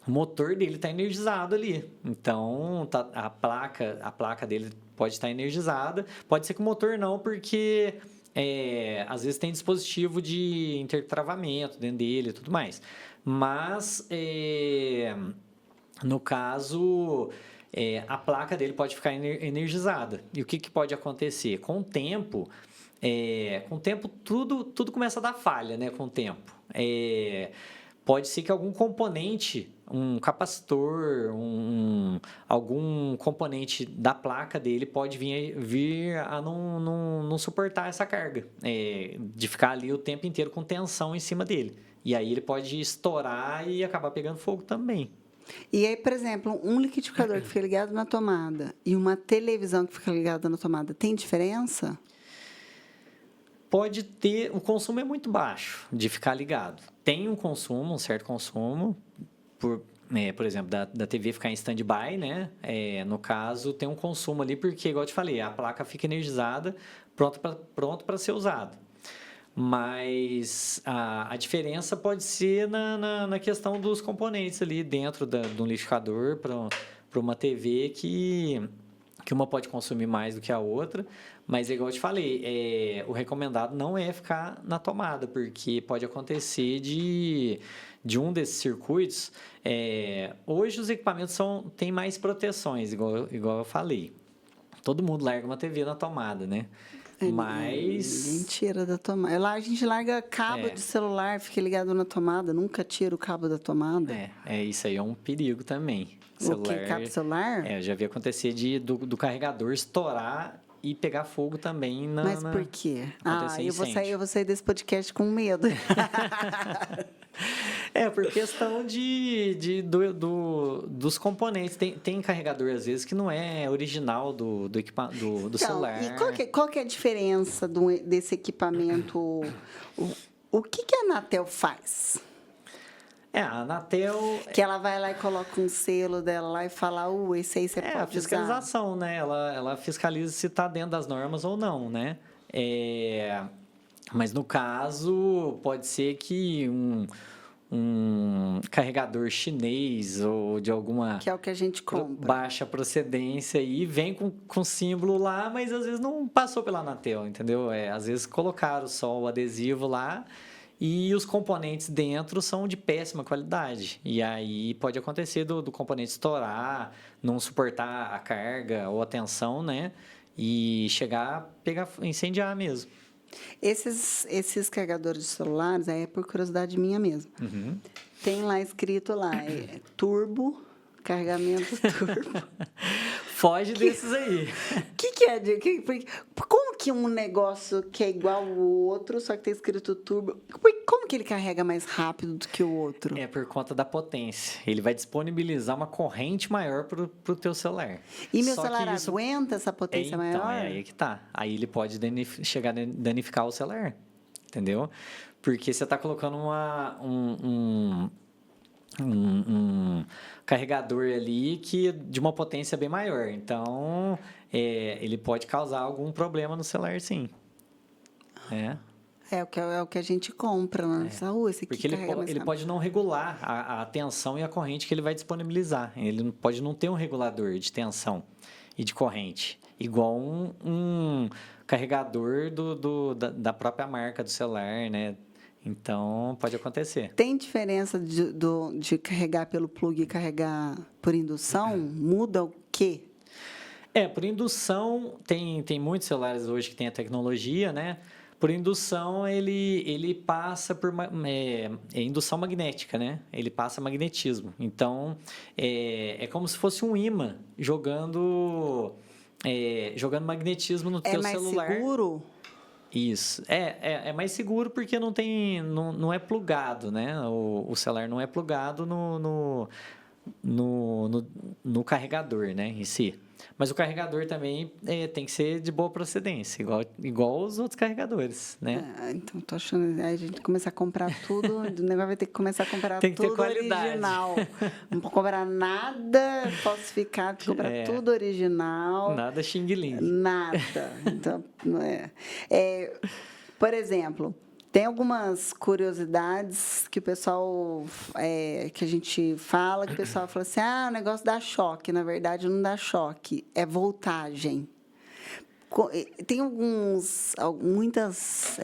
[SPEAKER 2] o motor dele está energizado ali. Então, a placa dele pode estar energizada. Pode ser que o motor não, porque... às vezes tem dispositivo de intertravamento dentro dele e tudo mais. Mas, no caso, a placa dele pode ficar energizada. E o que pode acontecer? Com o tempo, tudo começa a dar falha, né? Com o tempo. Pode ser que algum componente, um capacitor, algum componente da placa dele pode vir a não suportar essa carga, de ficar ali o tempo inteiro com tensão em cima dele. E aí ele pode estourar e acabar pegando fogo também.
[SPEAKER 1] E aí, por exemplo, um liquidificador que fica ligado na tomada e uma televisão que fica ligada na tomada, tem diferença?
[SPEAKER 2] Pode ter, o consumo é muito baixo de ficar ligado. Tem um certo consumo, por exemplo, da TV ficar em stand-by, né? No caso, tem um consumo ali, porque, igual eu te falei, a placa fica energizada, pronto para ser usado. Mas a diferença pode ser na questão dos componentes ali dentro de um liquidificador para uma TV que uma pode consumir mais do que a outra, mas igual eu te falei, o recomendado não é ficar na tomada, porque pode acontecer de um desses circuitos. Hoje os equipamentos têm mais proteções, igual eu falei. Todo mundo larga uma TV na tomada, né? Mas...
[SPEAKER 1] Ninguém tira da tomada. Lá a gente larga cabo de celular, fica ligado na tomada, nunca tira o cabo da tomada.
[SPEAKER 2] Isso aí é um perigo também.
[SPEAKER 1] O que? Cabo do celular?
[SPEAKER 2] Eu já vi acontecer do carregador estourar e pegar fogo também
[SPEAKER 1] Mas por quê? Eu vou sair desse podcast com medo.
[SPEAKER 2] Por questão dos componentes. Tem carregador, às vezes, que não é original do celular.
[SPEAKER 1] E qual que é a diferença desse equipamento? O que a Anatel faz?
[SPEAKER 2] A Anatel...
[SPEAKER 1] Que ela vai lá e coloca um selo dela lá e fala, esse aí você pode usar.
[SPEAKER 2] A fiscalização, né? Ela fiscaliza se está dentro das normas ou não, né? Mas, no caso, pode ser que um carregador chinês ou de alguma...
[SPEAKER 1] Que é o que a gente compra.
[SPEAKER 2] Baixa procedência e vem com símbolo lá, mas às vezes não passou pela Anatel, entendeu? Às vezes colocaram só o adesivo lá e os componentes dentro são de péssima qualidade. E aí pode acontecer do componente estourar, não suportar a carga ou a tensão, né? E incendiar mesmo.
[SPEAKER 1] Esses carregadores de celulares, é por curiosidade minha mesmo.
[SPEAKER 2] Uhum.
[SPEAKER 1] Tem lá escrito lá, turbo, carregamento turbo.
[SPEAKER 2] Foge desses aí.
[SPEAKER 1] Que é? Como que um negócio que é igual ao outro, só que tem escrito turbo, como que ele carrega mais rápido do que o outro?
[SPEAKER 2] É por conta da potência. Ele vai disponibilizar uma corrente maior para o teu celular.
[SPEAKER 1] E meu celular aguenta essa potência maior?
[SPEAKER 2] Então, é aí que tá. Aí ele pode chegar a danificar o celular, entendeu? Porque você está colocando um carregador ali de uma potência bem maior. Então, ele pode causar algum problema no celular, sim.
[SPEAKER 1] É o que a gente compra na saúde.
[SPEAKER 2] Porque ele pode não regular a tensão e a corrente que ele vai disponibilizar. Ele pode não ter um regulador de tensão e de corrente, igual um carregador da própria marca do celular, né? Então, pode acontecer.
[SPEAKER 1] Tem diferença de carregar pelo plug e carregar por indução? Muda o quê?
[SPEAKER 2] Por indução, tem muitos celulares hoje que tem a tecnologia, né? Por indução, ele passa por indução magnética, né? Ele passa magnetismo. Então, é como se fosse um ímã jogando magnetismo no teu celular.
[SPEAKER 1] É mais seguro?
[SPEAKER 2] Isso. É mais seguro porque não é plugado, né? O celular não é plugado no carregador, né, em si. Mas o carregador também tem que ser de boa procedência, igual os outros carregadores, né?
[SPEAKER 1] Então, tô achando a gente começar a comprar tudo, o negócio vai ter que começar a comprar tudo original. Não pode comprar nada falsificado, tem que comprar tudo original.
[SPEAKER 2] Nada xing-ling.
[SPEAKER 1] Nada. Então, por exemplo, tem algumas curiosidades que o pessoal, que a gente fala, que o pessoal fala assim, o negócio dá choque. Na verdade, não dá choque, é voltagem. Tem muitas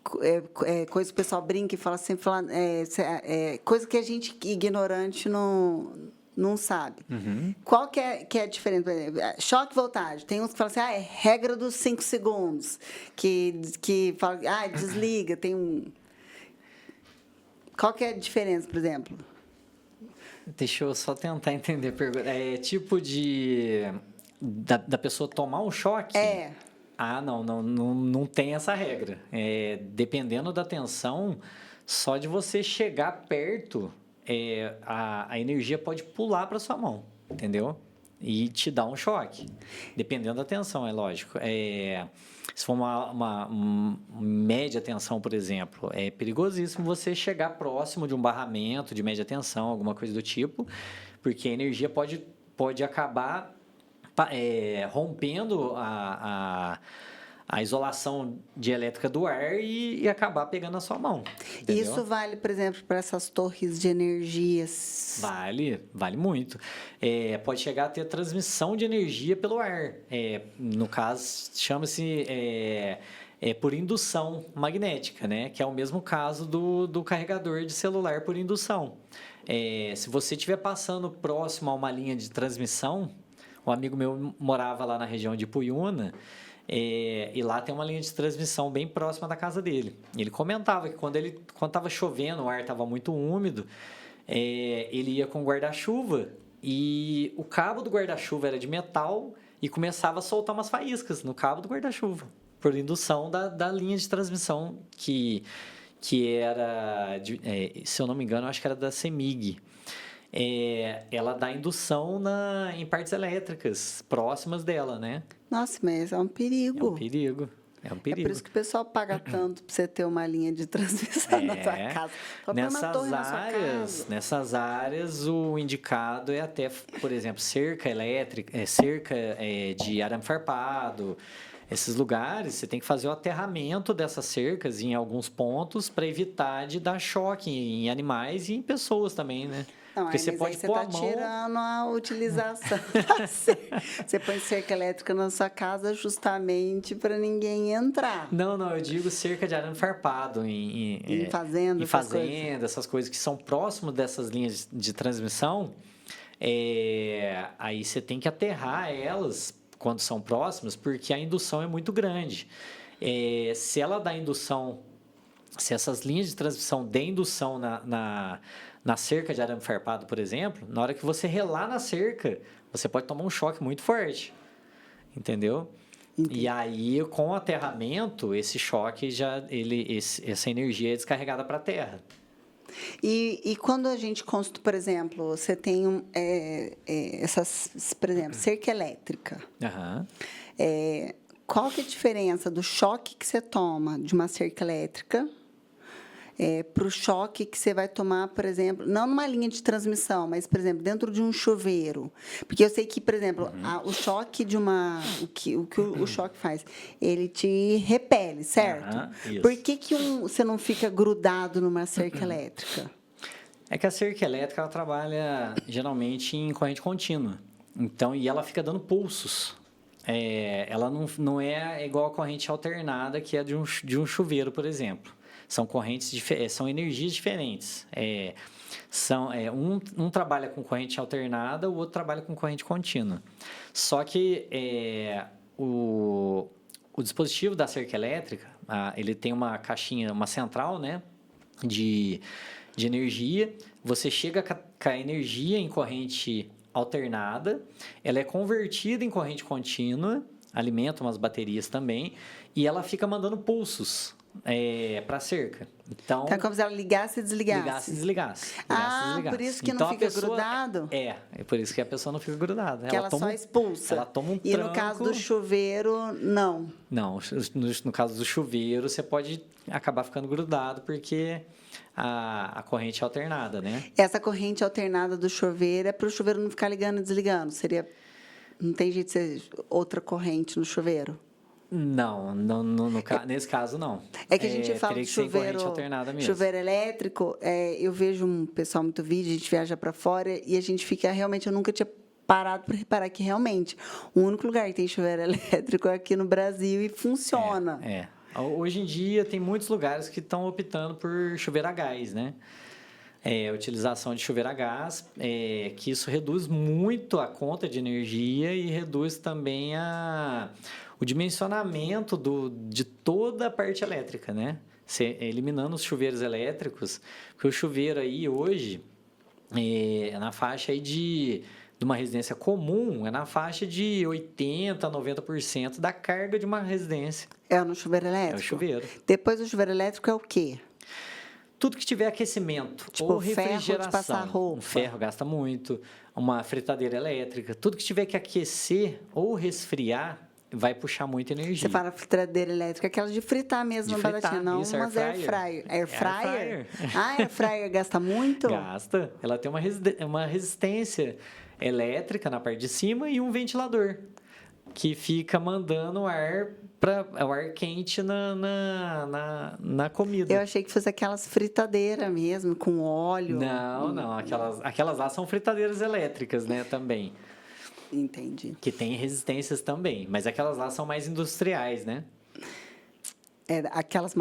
[SPEAKER 1] coisa que o pessoal brinca e fala sempre, coisa que a gente ignorante não sabe. Qual que é a diferença? Por exemplo, choque e voltagem. Tem uns que falam assim, é regra dos 5 segundos, que fala, desliga, tem um... Qual que é a diferença, por exemplo?
[SPEAKER 2] Deixa eu só tentar entender a pergunta. É tipo da pessoa tomar um choque? Não tem essa regra. Dependendo da tensão, só de você chegar perto, a energia pode pular para sua mão, entendeu? E te dar um choque. Dependendo da tensão, é lógico. Se for uma média tensão, por exemplo, é perigosíssimo você chegar próximo de um barramento de média tensão, alguma coisa do tipo, porque a energia pode acabar rompendo a isolação dielétrica do ar e acabar pegando na sua mão. Entendeu?
[SPEAKER 1] Isso vale, por exemplo, para essas torres de energias?
[SPEAKER 2] Vale muito. Pode chegar a ter transmissão de energia pelo ar. No caso, chama-se por indução magnética, né? Que é o mesmo caso do carregador de celular por indução. Se você estiver passando próximo a uma linha de transmissão, um amigo meu morava lá na região de Puyuna, e lá tem uma linha de transmissão bem próxima da casa dele. Ele comentava que quando estava chovendo, o ar estava muito úmido, ele ia com guarda-chuva e o cabo do guarda-chuva era de metal e começava a soltar umas faíscas no cabo do guarda-chuva, por indução da linha de transmissão que era, se eu não me engano, eu acho que era da CEMIG. Ela dá indução em partes elétricas próximas dela, né?
[SPEAKER 1] Nossa, mas é um perigo.
[SPEAKER 2] É um perigo. É por
[SPEAKER 1] isso que o pessoal paga tanto para você ter uma linha de transmissão na sua casa.
[SPEAKER 2] Nessas áreas, o indicado é até, por exemplo, cerca elétrica, cerca de arame farpado. Esses lugares, você tem que fazer o aterramento dessas cercas em alguns pontos para evitar de dar choque em animais e em pessoas também, né?
[SPEAKER 1] Não,
[SPEAKER 2] porque você pode pôr a mão...
[SPEAKER 1] tirando a utilização. Você põe cerca elétrica na sua casa justamente para ninguém entrar.
[SPEAKER 2] Não, eu digo cerca de arame farpado em
[SPEAKER 1] fazenda,
[SPEAKER 2] essas coisas que são próximas dessas linhas de transmissão. Aí você tem que aterrar elas quando são próximas, porque a indução é muito grande. Se ela dá indução, se essas linhas de transmissão dêem indução na cerca de arame farpado, por exemplo, na hora que você relar na cerca, você pode tomar um choque muito forte, entendeu? Entendi. E aí, com o aterramento, esse choque, essa energia é descarregada para a terra.
[SPEAKER 1] E quando a gente construi, por exemplo, você tem por exemplo, cerca elétrica. Qual que é a diferença do choque que você toma de uma cerca elétrica para o choque que você vai tomar, por exemplo, não numa linha de transmissão, mas, por exemplo, dentro de um chuveiro? Porque eu sei que, por exemplo, o choque de o que o choque faz? Ele te repele, certo? Por que você não fica grudado numa cerca elétrica?
[SPEAKER 2] É que a cerca elétrica ela trabalha geralmente em corrente contínua. Então, e ela fica dando pulsos. Ela não é igual a corrente alternada, que é de um chuveiro, por exemplo. São são energias diferentes. Um trabalha com corrente alternada, o outro trabalha com corrente contínua. Só que o dispositivo da cerca elétrica, ele tem uma caixinha, uma central, né, de energia. Você chega com a energia em corrente alternada, ela é convertida em corrente contínua, alimenta umas baterias também, e ela fica mandando pulsos para a cerca. Então,
[SPEAKER 1] é como se ela ligasse e desligasse.
[SPEAKER 2] Ligasse e desligasse.
[SPEAKER 1] Por isso que não fica grudado?
[SPEAKER 2] É por isso que a pessoa não fica grudada.
[SPEAKER 1] Que ela só expulsa.
[SPEAKER 2] Ela toma um tranco.
[SPEAKER 1] E no caso do chuveiro, não?
[SPEAKER 2] Não, no caso do chuveiro, você pode acabar ficando grudado, porque a corrente é alternada, né?
[SPEAKER 1] Essa corrente alternada do chuveiro é para o chuveiro não ficar ligando e desligando? Não tem jeito de ser outra corrente no chuveiro?
[SPEAKER 2] Não, nesse caso não.
[SPEAKER 1] É que a gente fala de chuveiro elétrico, eu vejo um pessoal muito vídeo, a gente viaja para fora e a gente fica realmente, eu nunca tinha parado para reparar que realmente o único lugar que tem chuveiro elétrico é aqui no Brasil e funciona.
[SPEAKER 2] Hoje em dia, tem muitos lugares que estão optando por chuveiro a gás, né? A utilização de chuveiro a gás, que isso reduz muito a conta de energia e reduz também o dimensionamento de toda a parte elétrica, né? Eliminando os chuveiros elétricos, porque o chuveiro aí hoje é na faixa aí de uma residência comum, é na faixa de 80% a 90% da carga de uma residência.
[SPEAKER 1] É no chuveiro
[SPEAKER 2] É
[SPEAKER 1] elétrico?
[SPEAKER 2] o chuveiro.
[SPEAKER 1] Depois do chuveiro elétrico é o quê?
[SPEAKER 2] Tudo que tiver aquecimento
[SPEAKER 1] Tipo,
[SPEAKER 2] ou refrigeração.
[SPEAKER 1] ferro de passar roupa.
[SPEAKER 2] Um ferro gasta muito, uma fritadeira elétrica. Tudo que tiver que aquecer ou resfriar vai puxar muita energia.
[SPEAKER 1] Você fala fritadeira elétrica, aquela de fritar mesmo,
[SPEAKER 2] De
[SPEAKER 1] na
[SPEAKER 2] fritar,
[SPEAKER 1] batatinha, não
[SPEAKER 2] isso,
[SPEAKER 1] umas air fryer. Air fryer? Ah, air fryer gasta muito?
[SPEAKER 2] Gasta. Ela tem uma resistência elétrica na parte de cima e um ventilador que fica mandando o ar quente na comida.
[SPEAKER 1] Eu achei que fosse aquelas fritadeiras mesmo, com óleo.
[SPEAKER 2] Não. Aquelas lá são fritadeiras elétricas, né, também.
[SPEAKER 1] Entendi.
[SPEAKER 2] Que tem resistências também, mas aquelas lá são mais industriais, né?
[SPEAKER 1] Aquelas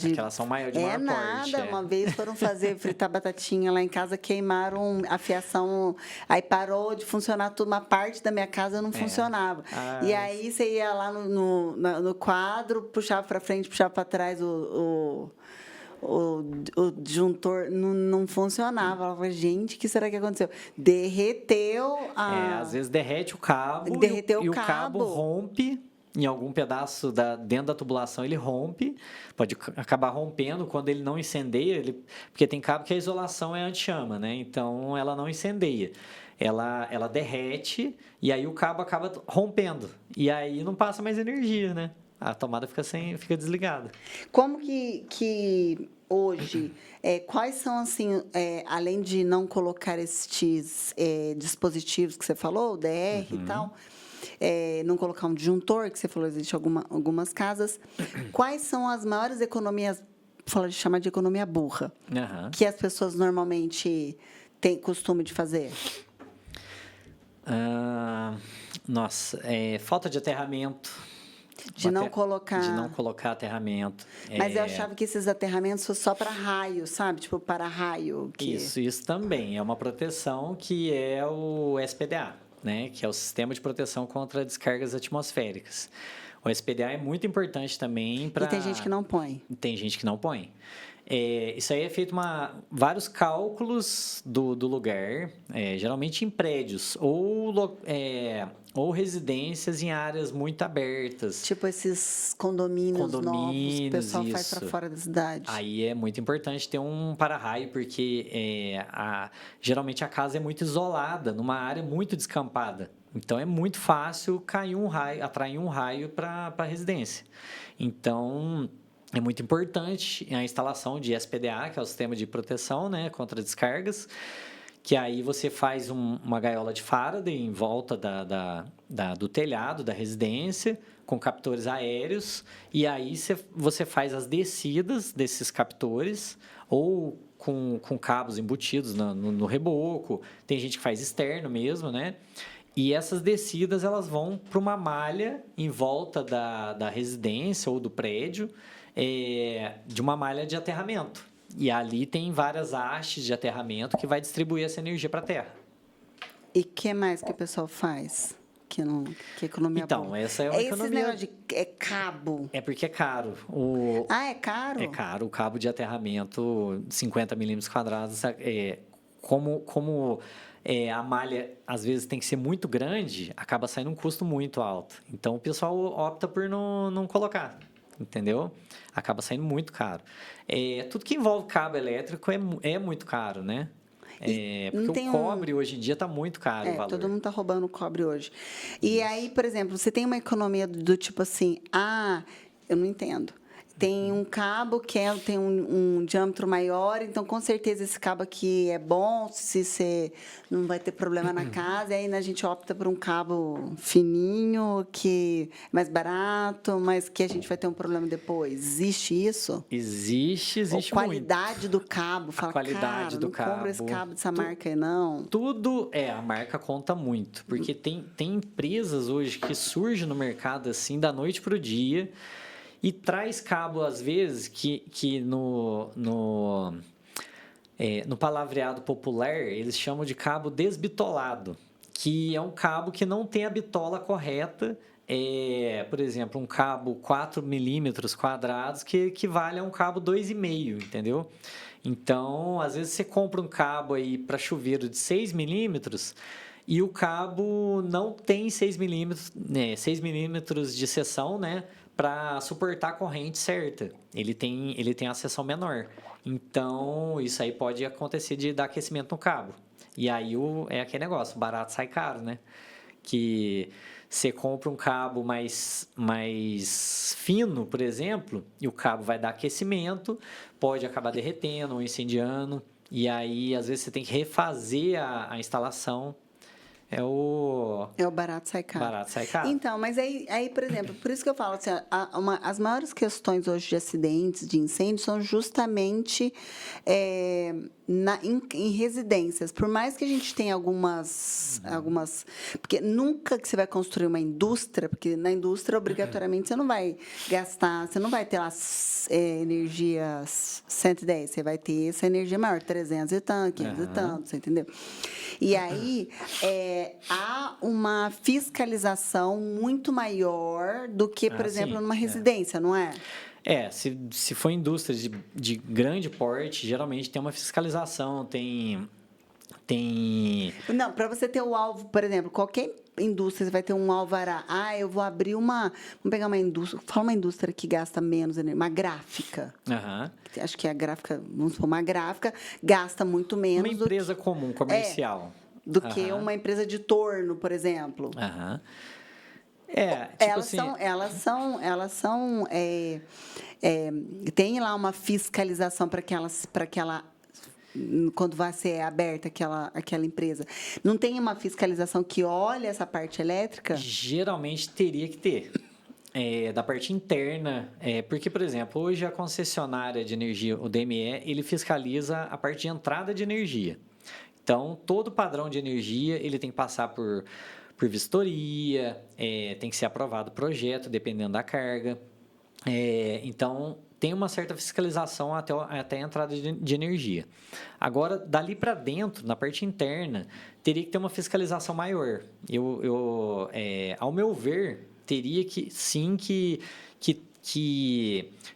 [SPEAKER 1] de...
[SPEAKER 2] Aquelas são maior, de maior porte.
[SPEAKER 1] Uma vez foram fazer fritar batatinha lá em casa, queimaram a fiação, aí parou de funcionar tudo, uma parte da minha casa não funcionava. E aí você ia lá no quadro, puxava para frente, puxava para trás o disjuntor não funcionava. Eu falava, gente, o que será que aconteceu? Derreteu
[SPEAKER 2] às vezes derrete o cabo e o cabo rompe. Em algum pedaço dentro da tubulação ele rompe, pode acabar rompendo quando ele não incendeia, porque tem cabo que a isolação é anti-chama, né? Então ela não incendeia. Ela derrete e aí o cabo acaba rompendo. E aí não passa mais energia, né? A tomada fica desligada.
[SPEAKER 1] Como que hoje, quais são, assim, além de não colocar estes dispositivos que você falou, o DR e tal, não colocar um disjuntor, que você falou, existe algumas casas, quais são as maiores economias, chamar de economia burra, que as pessoas normalmente têm costume de fazer?
[SPEAKER 2] Falta de aterramento.
[SPEAKER 1] De não colocar
[SPEAKER 2] aterramento.
[SPEAKER 1] Mas eu achava que esses aterramentos fossem só para raio, sabe? Tipo, para raio.
[SPEAKER 2] Isso também. É uma proteção que é o SPDA, né? Que é o Sistema de Proteção contra Descargas Atmosféricas. O SPDA é muito importante também para...
[SPEAKER 1] E tem gente que não põe.
[SPEAKER 2] Tem gente que não põe. Isso aí é feito vários cálculos do lugar, geralmente em prédios ou residências em áreas muito abertas.
[SPEAKER 1] Tipo esses condomínios novos que o pessoal faz para fora da cidade.
[SPEAKER 2] Aí é muito importante ter um para-raio, porque geralmente a casa é muito isolada, numa área muito descampada. Então, é muito fácil atrair um raio para a residência. Então... é muito importante a instalação de SPDA, que é o Sistema de Proteção, né, contra Descargas, que aí você faz uma gaiola de Faraday em volta do telhado da residência, com captores aéreos, e aí você faz as descidas desses captores, ou com cabos embutidos no reboco, tem gente que faz externo mesmo, né? E essas descidas elas vão para uma malha em volta da residência ou do prédio, de uma malha de aterramento. E ali tem várias hastes de aterramento que vai distribuir essa energia para a Terra.
[SPEAKER 1] E o que mais que o pessoal faz? Que economia boa?
[SPEAKER 2] Essa é uma economia...
[SPEAKER 1] Esse negócio de cabo.
[SPEAKER 2] É porque é caro.
[SPEAKER 1] É caro?
[SPEAKER 2] É caro. O cabo de aterramento, 50 milímetros quadrados, como a malha, às vezes, tem que ser muito grande, acaba saindo um custo muito alto. Então, o pessoal opta por não colocar, entendeu? Acaba saindo muito caro. Tudo que envolve cabo elétrico é muito caro, né? Porque o cobre, hoje em dia, está muito caro o valor.
[SPEAKER 1] Todo mundo está roubando cobre hoje. E aí, por exemplo, você tem uma economia do tipo assim, eu não entendo. Tem um cabo que tem um diâmetro maior, então, com certeza, esse cabo aqui é bom, se você não vai ter problema na casa. E aí, a gente opta por um cabo fininho, que é mais barato, mas que a gente vai ter um problema depois. Existe isso?
[SPEAKER 2] Existe
[SPEAKER 1] muito. A qualidade do cabo. Fala,
[SPEAKER 2] a qualidade do cabo.
[SPEAKER 1] Não compra esse cabo dessa marca aí, não.
[SPEAKER 2] Tudo, a marca conta muito. Porque tem empresas hoje que surgem no mercado, assim, da noite para o dia, E traz cabo, às vezes, que no palavreado popular, eles chamam de cabo desbitolado, que é um cabo que não tem a bitola correta. Por exemplo, um cabo 4 milímetros quadrados que equivale a um cabo 2,5, entendeu? Então, às vezes você compra um cabo aí para chuveiro de 6 milímetros e o cabo não tem 6 milímetros, né, 6 milímetros de seção, né, para suportar a corrente certa. Ele tem a seção menor. Então, isso aí pode acontecer de dar aquecimento no cabo. E aí é aquele negócio, barato sai caro, né? Que você compra um cabo mais fino, por exemplo, e o cabo vai dar aquecimento, pode acabar derretendo ou incendiando, e aí às vezes você tem que refazer a instalação. É o
[SPEAKER 1] barato sai caro.
[SPEAKER 2] Barato sai caro.
[SPEAKER 1] Então, mas aí, por exemplo, por isso que eu falo assim, as maiores questões hoje de acidentes, de incêndios, são justamente em residências. Por mais que a gente tenha algumas... Porque nunca que você vai construir uma indústria, porque na indústria, obrigatoriamente, você não vai gastar, você não vai ter lá energia 110, você vai ter essa energia maior, 300 e tanto, 500 e tanto, você entendeu? E aí, há uma fiscalização muito maior do que, por exemplo, numa residência, não é?
[SPEAKER 2] Se for indústria de grande porte, geralmente tem uma fiscalização, tem...
[SPEAKER 1] Não, para você ter o alvo, por exemplo, qualquer indústria você vai ter um alvará. Eu vou abrir uma... Vamos pegar uma indústria... Fala uma indústria que gasta menos energia. Uma gráfica. Acho que a gráfica... Vamos supor, uma gráfica gasta muito menos...
[SPEAKER 2] Uma empresa comum, comercial.
[SPEAKER 1] Do que uma empresa de torno, por exemplo. Elas são tem lá uma fiscalização para que ela quando vai ser aberta aquela empresa. Não tem uma fiscalização que olha essa parte elétrica?
[SPEAKER 2] Geralmente teria que ter. Da parte interna, porque, por exemplo, hoje a concessionária de energia, o DME, ele fiscaliza a parte de entrada de energia. Então, todo padrão de energia ele tem que passar por vistoria, tem que ser aprovado o projeto, dependendo da carga. Então, tem uma certa fiscalização até a entrada de energia. Agora, dali para dentro, na parte interna, teria que ter uma fiscalização maior. Ao meu ver, teria que, sim, que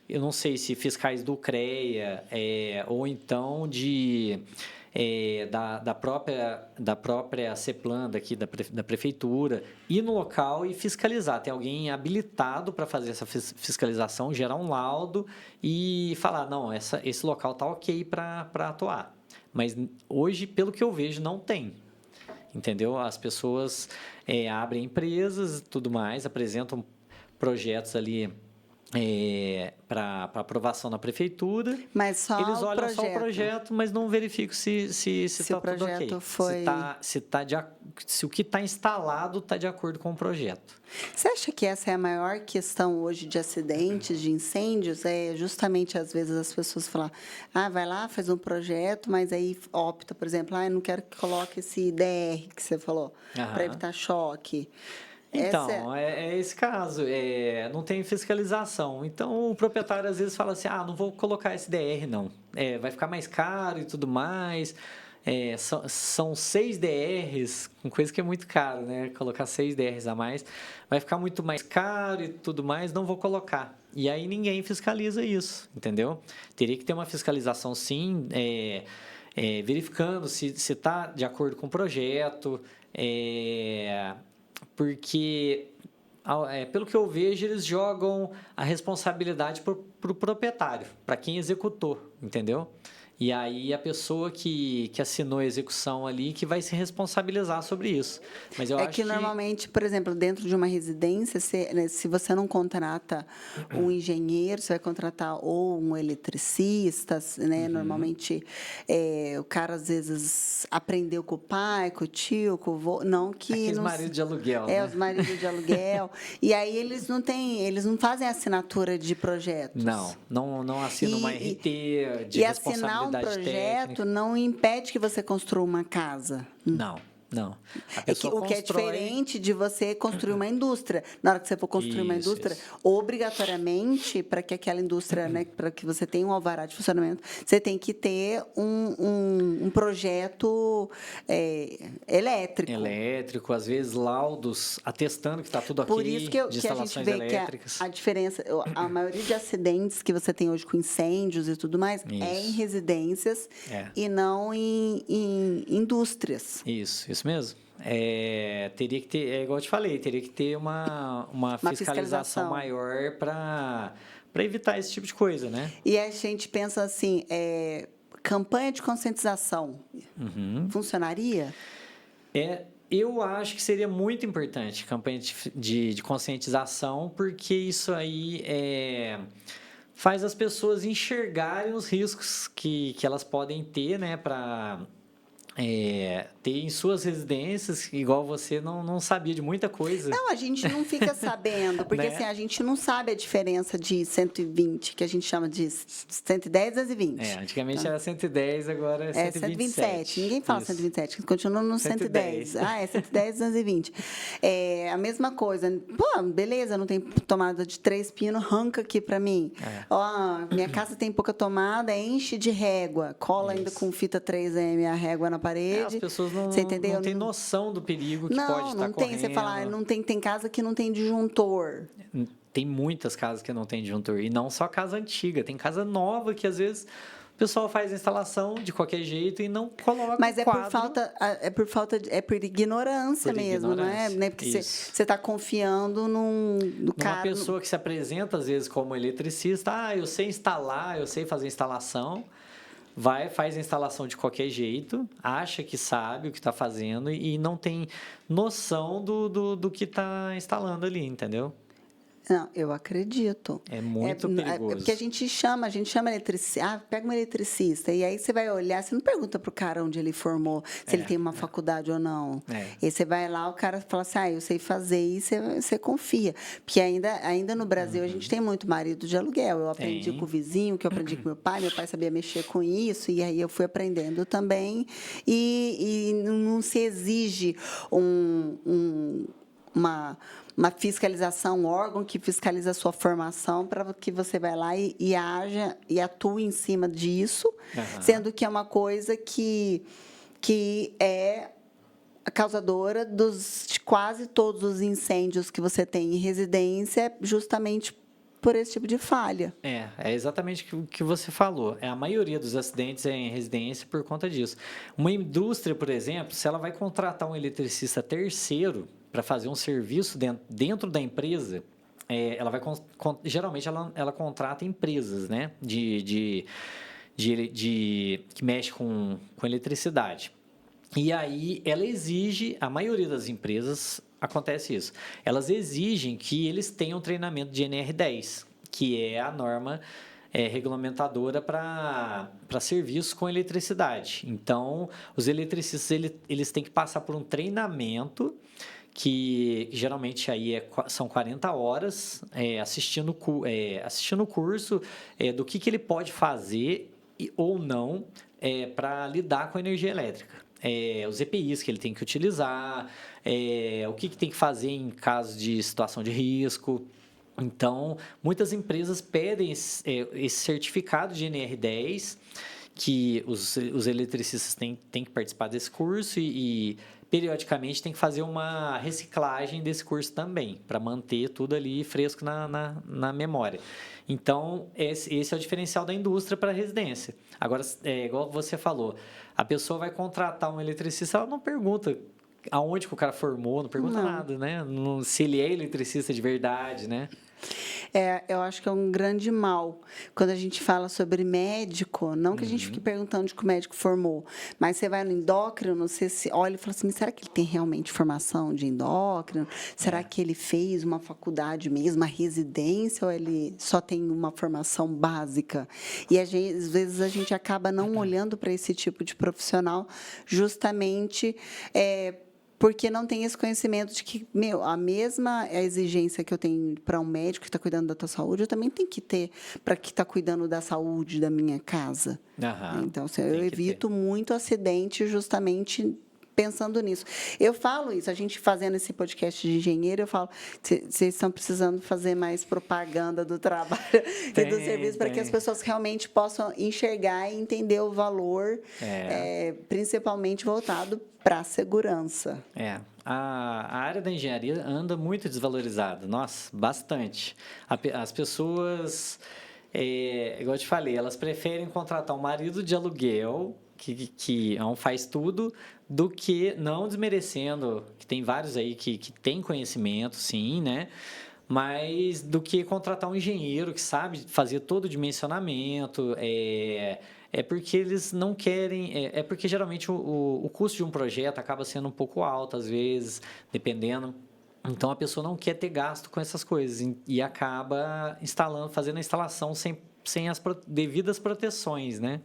[SPEAKER 2] eu não sei se fiscais do CREA ou então da própria CEPLAN daqui da prefeitura, ir no local e fiscalizar. Tem alguém habilitado para fazer essa fiscalização, gerar um laudo e falar, não, esse local está ok para atuar. Mas hoje, pelo que eu vejo, não tem. Entendeu? As pessoas abrem empresas e tudo mais, apresentam projetos ali para aprovação na prefeitura.
[SPEAKER 1] Mas
[SPEAKER 2] eles olham só o projeto, mas não verificam se está tudo ok.
[SPEAKER 1] Foi...
[SPEAKER 2] Se o que está instalado está de acordo com o projeto.
[SPEAKER 1] Você acha que essa é a maior questão hoje de acidentes, de incêndios? É justamente, às vezes, as pessoas falam, vai lá, faz um projeto, mas aí opta, por exemplo, eu não quero que coloque esse DR que você falou, para evitar choque.
[SPEAKER 2] Então, é esse caso, não tem fiscalização. Então, o proprietário às vezes fala assim, não vou colocar esse DR, não. Vai ficar mais caro e tudo mais. São 6 DRs, com coisa que é muito caro, né? Colocar 6 DRs a mais. Vai ficar muito mais caro e tudo mais, não vou colocar. E aí ninguém fiscaliza isso, entendeu? Teria que ter uma fiscalização, sim, verificando se está de acordo com o projeto, porque, pelo que eu vejo, eles jogam a responsabilidade para o proprietário, para quem executou, entendeu? E aí a pessoa que assinou a execução ali que vai se responsabilizar sobre isso. Mas eu acho que
[SPEAKER 1] normalmente, por exemplo, dentro de uma residência, se você não contrata um engenheiro, você vai contratar ou um eletricista, né? Normalmente o cara às vezes aprendeu com o pai, com o tio, com o vô, não que
[SPEAKER 2] aqueles maridos de aluguel, né?
[SPEAKER 1] Os maridos de aluguel. E aí eles não fazem assinatura de projetos.
[SPEAKER 2] Não assinam uma RT de responsabilidade
[SPEAKER 1] projeto
[SPEAKER 2] técnica.
[SPEAKER 1] não impede que você construa uma casa.
[SPEAKER 2] Não. Não. A
[SPEAKER 1] O
[SPEAKER 2] pessoa
[SPEAKER 1] que é diferente de você construir uma indústria. Na hora que você for construir uma indústria, obrigatoriamente, para que aquela indústria, né, para que você tenha um alvará de funcionamento, você tem que ter um projeto elétrico.
[SPEAKER 2] Elétrico, às vezes laudos atestando que está tudo
[SPEAKER 1] Por
[SPEAKER 2] ok,
[SPEAKER 1] isso
[SPEAKER 2] de
[SPEAKER 1] que a gente
[SPEAKER 2] instalações
[SPEAKER 1] vê
[SPEAKER 2] elétricas.
[SPEAKER 1] que a diferença, a maioria de acidentes que você tem hoje com incêndios e tudo mais é em residências e não em indústrias.
[SPEAKER 2] Isso mesmo. Teria que ter, igual eu te falei, teria que ter uma fiscalização maior para evitar esse tipo de coisa, né?
[SPEAKER 1] E a gente pensa assim, campanha de conscientização funcionaria?
[SPEAKER 2] Eu acho que seria muito importante campanha de conscientização, porque isso aí faz as pessoas enxergarem os riscos que elas podem ter, né, para ter em suas residências, igual você não sabia de muita coisa.
[SPEAKER 1] Não, a gente não fica sabendo, porque
[SPEAKER 2] né?
[SPEAKER 1] assim, a gente não sabe a diferença de 120, que a gente chama de 110, 220.
[SPEAKER 2] Antigamente era 110, agora é 127.
[SPEAKER 1] Ninguém fala 127, continua no 110. É 110, 220. A mesma coisa. Pô, beleza, não tem tomada de 3 pinos, arranca aqui para mim. Ó, minha casa tem pouca tomada, enche de régua, cola ainda com fita 3M a régua na parede.
[SPEAKER 2] As pessoas não têm noção do perigo que pode estar correndo.
[SPEAKER 1] Não tem. Você fala, tem casa que não tem disjuntor.
[SPEAKER 2] Tem muitas casas que não tem disjuntor. E não só casa antiga. Tem casa nova que, às vezes, o pessoal faz a instalação de qualquer jeito e não coloca
[SPEAKER 1] Mas
[SPEAKER 2] quadro.
[SPEAKER 1] É por ignorância mesmo, não é? Porque você está confiando no cara.
[SPEAKER 2] Uma pessoa que se apresenta, às vezes, como eletricista. Eu sei instalar, eu sei fazer instalação. Faz a instalação de qualquer jeito, acha que sabe o que está fazendo e não tem noção do que está instalando ali, entendeu?
[SPEAKER 1] Não, eu acredito.
[SPEAKER 2] É muito perigoso.
[SPEAKER 1] Porque a gente chama eletricista, pega um eletricista, e aí você vai olhar, você não pergunta para o cara onde ele formou, se ele tem uma faculdade ou não. E você vai lá, o cara fala assim, eu sei fazer, e você confia. Porque ainda no Brasil, a gente tem muito marido de aluguel. Eu aprendi com o vizinho, que eu aprendi com meu pai sabia mexer com isso, e aí eu fui aprendendo também. E não se exige uma fiscalização, um órgão que fiscaliza a sua formação para que você vai lá e haja e atue em cima disso, sendo que é uma coisa que é a causadora de quase todos os incêndios que você tem em residência, justamente por esse tipo de falha.
[SPEAKER 2] É exatamente o que você falou. A maioria dos acidentes é em residência por conta disso. Uma indústria, por exemplo, se ela vai contratar um eletricista terceiro para fazer um serviço dentro da empresa, ela vai geralmente ela contrata empresas, né, que mexe com eletricidade. E aí ela exige, a maioria das empresas acontece isso, elas exigem que eles tenham treinamento de NR10, que é a norma regulamentadora para serviços com eletricidade. Então, os eletricistas eles têm que passar por um treinamento que geralmente aí são 40 horas assistindo o curso do que ele pode fazer ou não para lidar com a energia elétrica. Os EPIs que ele tem que utilizar, o que tem que fazer em caso de situação de risco. Então, muitas empresas pedem esse certificado de NR10, que os eletricistas têm que participar desse curso e periodicamente tem que fazer uma reciclagem desse curso também, para manter tudo ali fresco na memória. Então, esse é o diferencial da indústria para a residência. Agora, igual você falou, a pessoa vai contratar um eletricista, ela não pergunta aonde que o cara formou, não pergunta nada, né? Se ele é eletricista de verdade, né?
[SPEAKER 1] Eu acho que é um grande mal. Quando a gente fala sobre médico, não que a gente fique perguntando onde que o médico formou, mas você vai no endócrino, você olha e fala assim, será que ele tem realmente formação de endócrino? Será que ele fez uma faculdade mesmo, uma residência, ou ele só tem uma formação básica? E às vezes a gente acaba não olhando para esse tipo de profissional justamente porque não tem esse conhecimento de que, a mesma exigência que eu tenho para um médico que está cuidando da tua saúde, eu também tenho que ter para que está cuidando da saúde da minha casa. Então, eu evito muito acidente justamente pensando nisso. Eu falo isso, a gente fazendo esse podcast de engenheiro, eu falo, vocês estão precisando fazer mais propaganda do trabalho e do serviço para que as pessoas realmente possam enxergar e entender o valor, principalmente voltado para a segurança.
[SPEAKER 2] A área da engenharia anda muito desvalorizada, nossa, bastante. As pessoas, igual eu te falei, elas preferem contratar um marido de aluguel, que não faz tudo, do que, não desmerecendo, que tem vários aí que tem conhecimento, sim, né? Mas do que contratar um engenheiro que sabe fazer todo o dimensionamento, porque eles não querem, porque geralmente o custo de um projeto acaba sendo um pouco alto, às vezes, dependendo. Então, a pessoa não quer ter gasto com essas coisas e acaba fazendo a instalação sem as devidas proteções, né?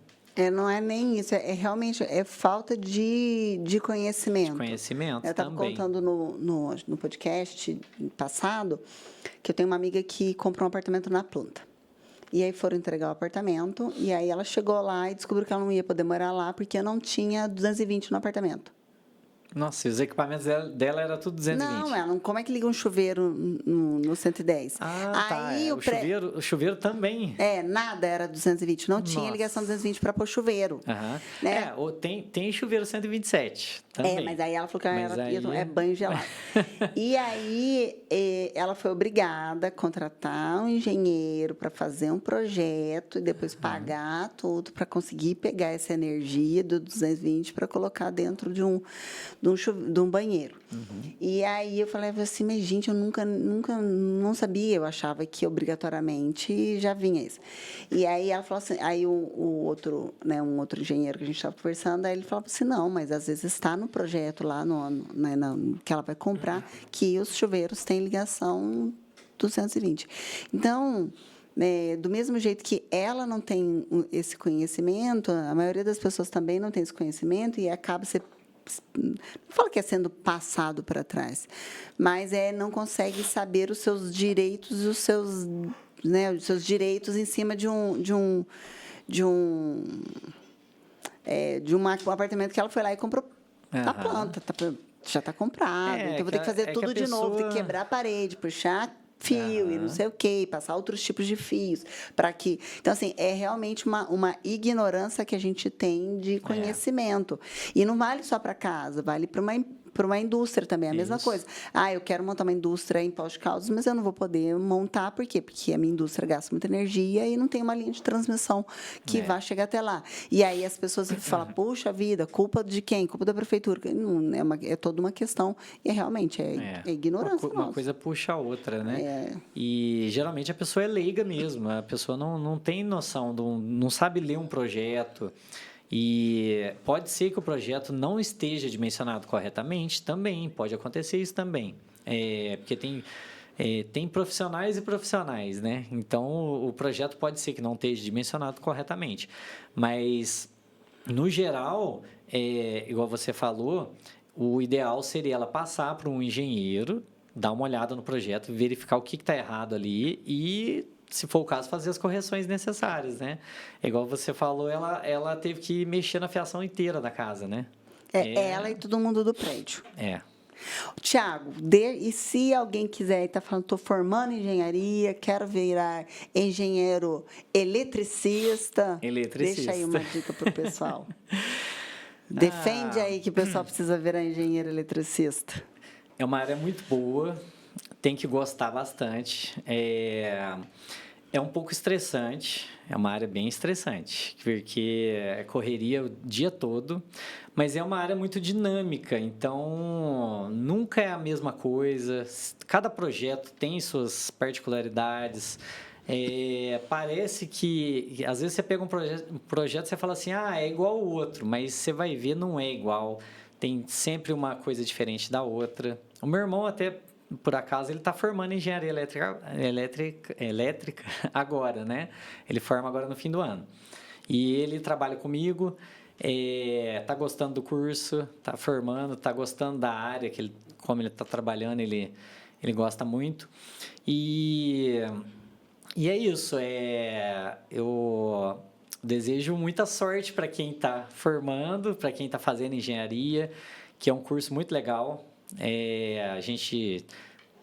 [SPEAKER 1] Não é nem isso, realmente falta de conhecimento.
[SPEAKER 2] De conhecimento também.
[SPEAKER 1] Eu estava contando no podcast passado que eu tenho uma amiga que comprou um apartamento na planta. E aí foram entregar o apartamento, e aí ela chegou lá e descobriu que ela não ia poder morar lá porque não tinha 220 no apartamento.
[SPEAKER 2] Nossa, e os equipamentos dela era tudo 220.
[SPEAKER 1] Não, como é que liga um chuveiro no 110?
[SPEAKER 2] Aí, o chuveiro também.
[SPEAKER 1] Nada era 220, não tinha ligação 220 para pôr chuveiro. Né?
[SPEAKER 2] Tem chuveiro 127 também.
[SPEAKER 1] Mas aí ela falou que é banho gelado. E aí ela foi obrigada a contratar um engenheiro para fazer um projeto e depois pagar tudo para conseguir pegar essa energia do 220 para colocar dentro de um banheiro. E aí eu falei assim, mas gente, eu nunca não sabia, eu achava que obrigatoriamente já vinha isso. E aí ela falou assim, aí o outro, né, um outro engenheiro que a gente estava conversando, aí ele falava assim, não, mas às vezes está no projeto lá que ela vai comprar, que os chuveiros têm ligação 220. Então, do mesmo jeito que ela não tem esse conhecimento, a maioria das pessoas também não tem esse conhecimento e acaba não falo que é sendo passado para trás, mas não consegue saber os seus direitos e os seus direitos em cima de um apartamento que ela foi lá e comprou na planta, já está comprado, então vou ter que fazer tudo de novo, ter que quebrar a parede, puxar fio e não sei o quê, passar outros tipos de fios para que. Então, assim, é realmente uma ignorância que a gente tem de conhecimento. E não vale só para casa, vale para uma indústria também, é a mesma coisa. Eu quero montar uma indústria em Poços de Caldas, mas eu não vou poder montar, por quê? Porque a minha indústria gasta muita energia e não tem uma linha de transmissão que vá chegar até lá. E aí as pessoas falam, puxa vida, culpa de quem? Culpa da prefeitura. Não, é toda uma questão, e realmente é ignorância.
[SPEAKER 2] Uma coisa puxa a outra, né? E geralmente a pessoa é leiga mesmo, a pessoa não tem noção, não sabe ler um projeto. E pode ser que o projeto não esteja dimensionado corretamente também, pode acontecer isso também. Porque tem profissionais e profissionais, né? Então, o projeto pode ser que não esteja dimensionado corretamente. Mas, no geral, igual você falou, o ideal seria ela passar para um engenheiro, dar uma olhada no projeto, verificar o que está errado ali e, se for o caso, fazer as correções necessárias, né? Igual você falou, ela teve que mexer na fiação inteira da casa, né?
[SPEAKER 1] Ela e todo mundo do prédio. Tiago, e se alguém quiser, está falando, estou formando engenharia, quero virar engenheiro eletricista. Deixa aí uma dica para o pessoal. Defende aí que o pessoal precisa virar engenheiro eletricista.
[SPEAKER 2] É uma área muito boa, tem que gostar bastante. É um pouco estressante, é uma área bem estressante, porque correria o dia todo, mas é uma área muito dinâmica, então nunca é a mesma coisa. Cada projeto tem suas particularidades. Parece que às vezes você pega um projeto e você fala assim, é igual ao outro, mas você vai ver, não é igual. Tem sempre uma coisa diferente da outra. O meu irmão até, por acaso, ele está formando engenharia elétrica agora, né? Ele forma agora no fim do ano. E ele trabalha comigo, está gostando do curso, está formando, está gostando da área, como ele está trabalhando, ele gosta muito. E é isso, eu desejo muita sorte para quem está formando, para quem está fazendo engenharia, que é um curso muito legal. A gente,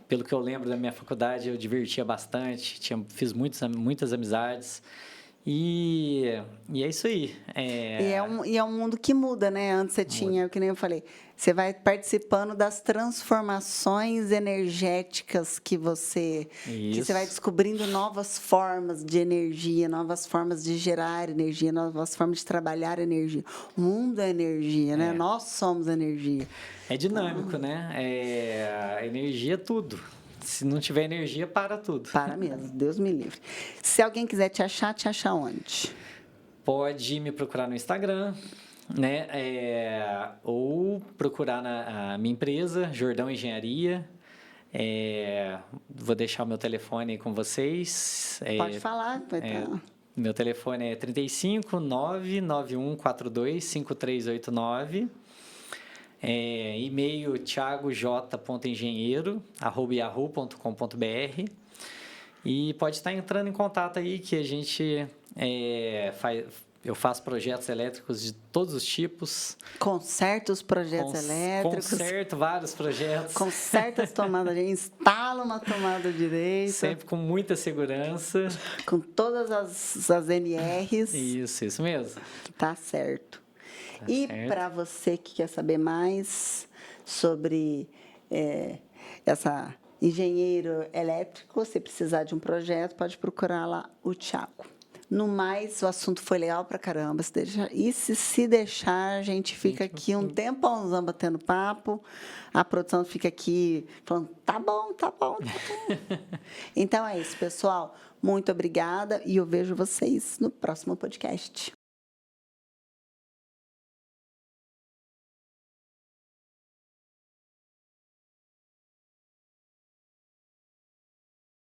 [SPEAKER 2] pelo que eu lembro da minha faculdade, eu divertia bastante, fiz muitas amizades. E é isso aí.
[SPEAKER 1] E é um mundo que muda, né? Antes você tinha, que nem eu falei, você vai participando das transformações energéticas que você vai descobrindo novas formas de energia, novas formas de gerar energia, novas formas de trabalhar energia. O mundo é energia, né? Nós somos energia.
[SPEAKER 2] É dinâmico, né? A energia é tudo. Se não tiver energia, para tudo.
[SPEAKER 1] Para mesmo, Deus me livre. Se alguém quiser te achar onde?
[SPEAKER 2] Pode me procurar no Instagram, né? Ou procurar na minha empresa, Jordão Engenharia. Vou deixar o meu telefone aí com vocês.
[SPEAKER 1] Pode falar.
[SPEAKER 2] Meu telefone é 35 991 42 5389. E-mail thiagoj.engenheiro@yahoo.com.br. E pode estar entrando em contato aí que a gente eu faço projetos elétricos de todos os tipos.
[SPEAKER 1] Conserto os projetos elétricos.
[SPEAKER 2] Conserto vários projetos.
[SPEAKER 1] Conserto as tomadas, instalo uma tomada direita.
[SPEAKER 2] Sempre com muita segurança.
[SPEAKER 1] Com todas as NRs.
[SPEAKER 2] Isso mesmo.
[SPEAKER 1] Tá certo. E para você que quer saber mais sobre essa engenheiro elétrico, se precisar de um projeto, pode procurar lá o Thiago. No mais, o assunto foi legal pra caramba. Se deixar, a gente fica aqui um tempãozão batendo papo. A produção fica aqui falando, tá bom. Então é isso, pessoal. Muito obrigada e eu vejo vocês no próximo podcast.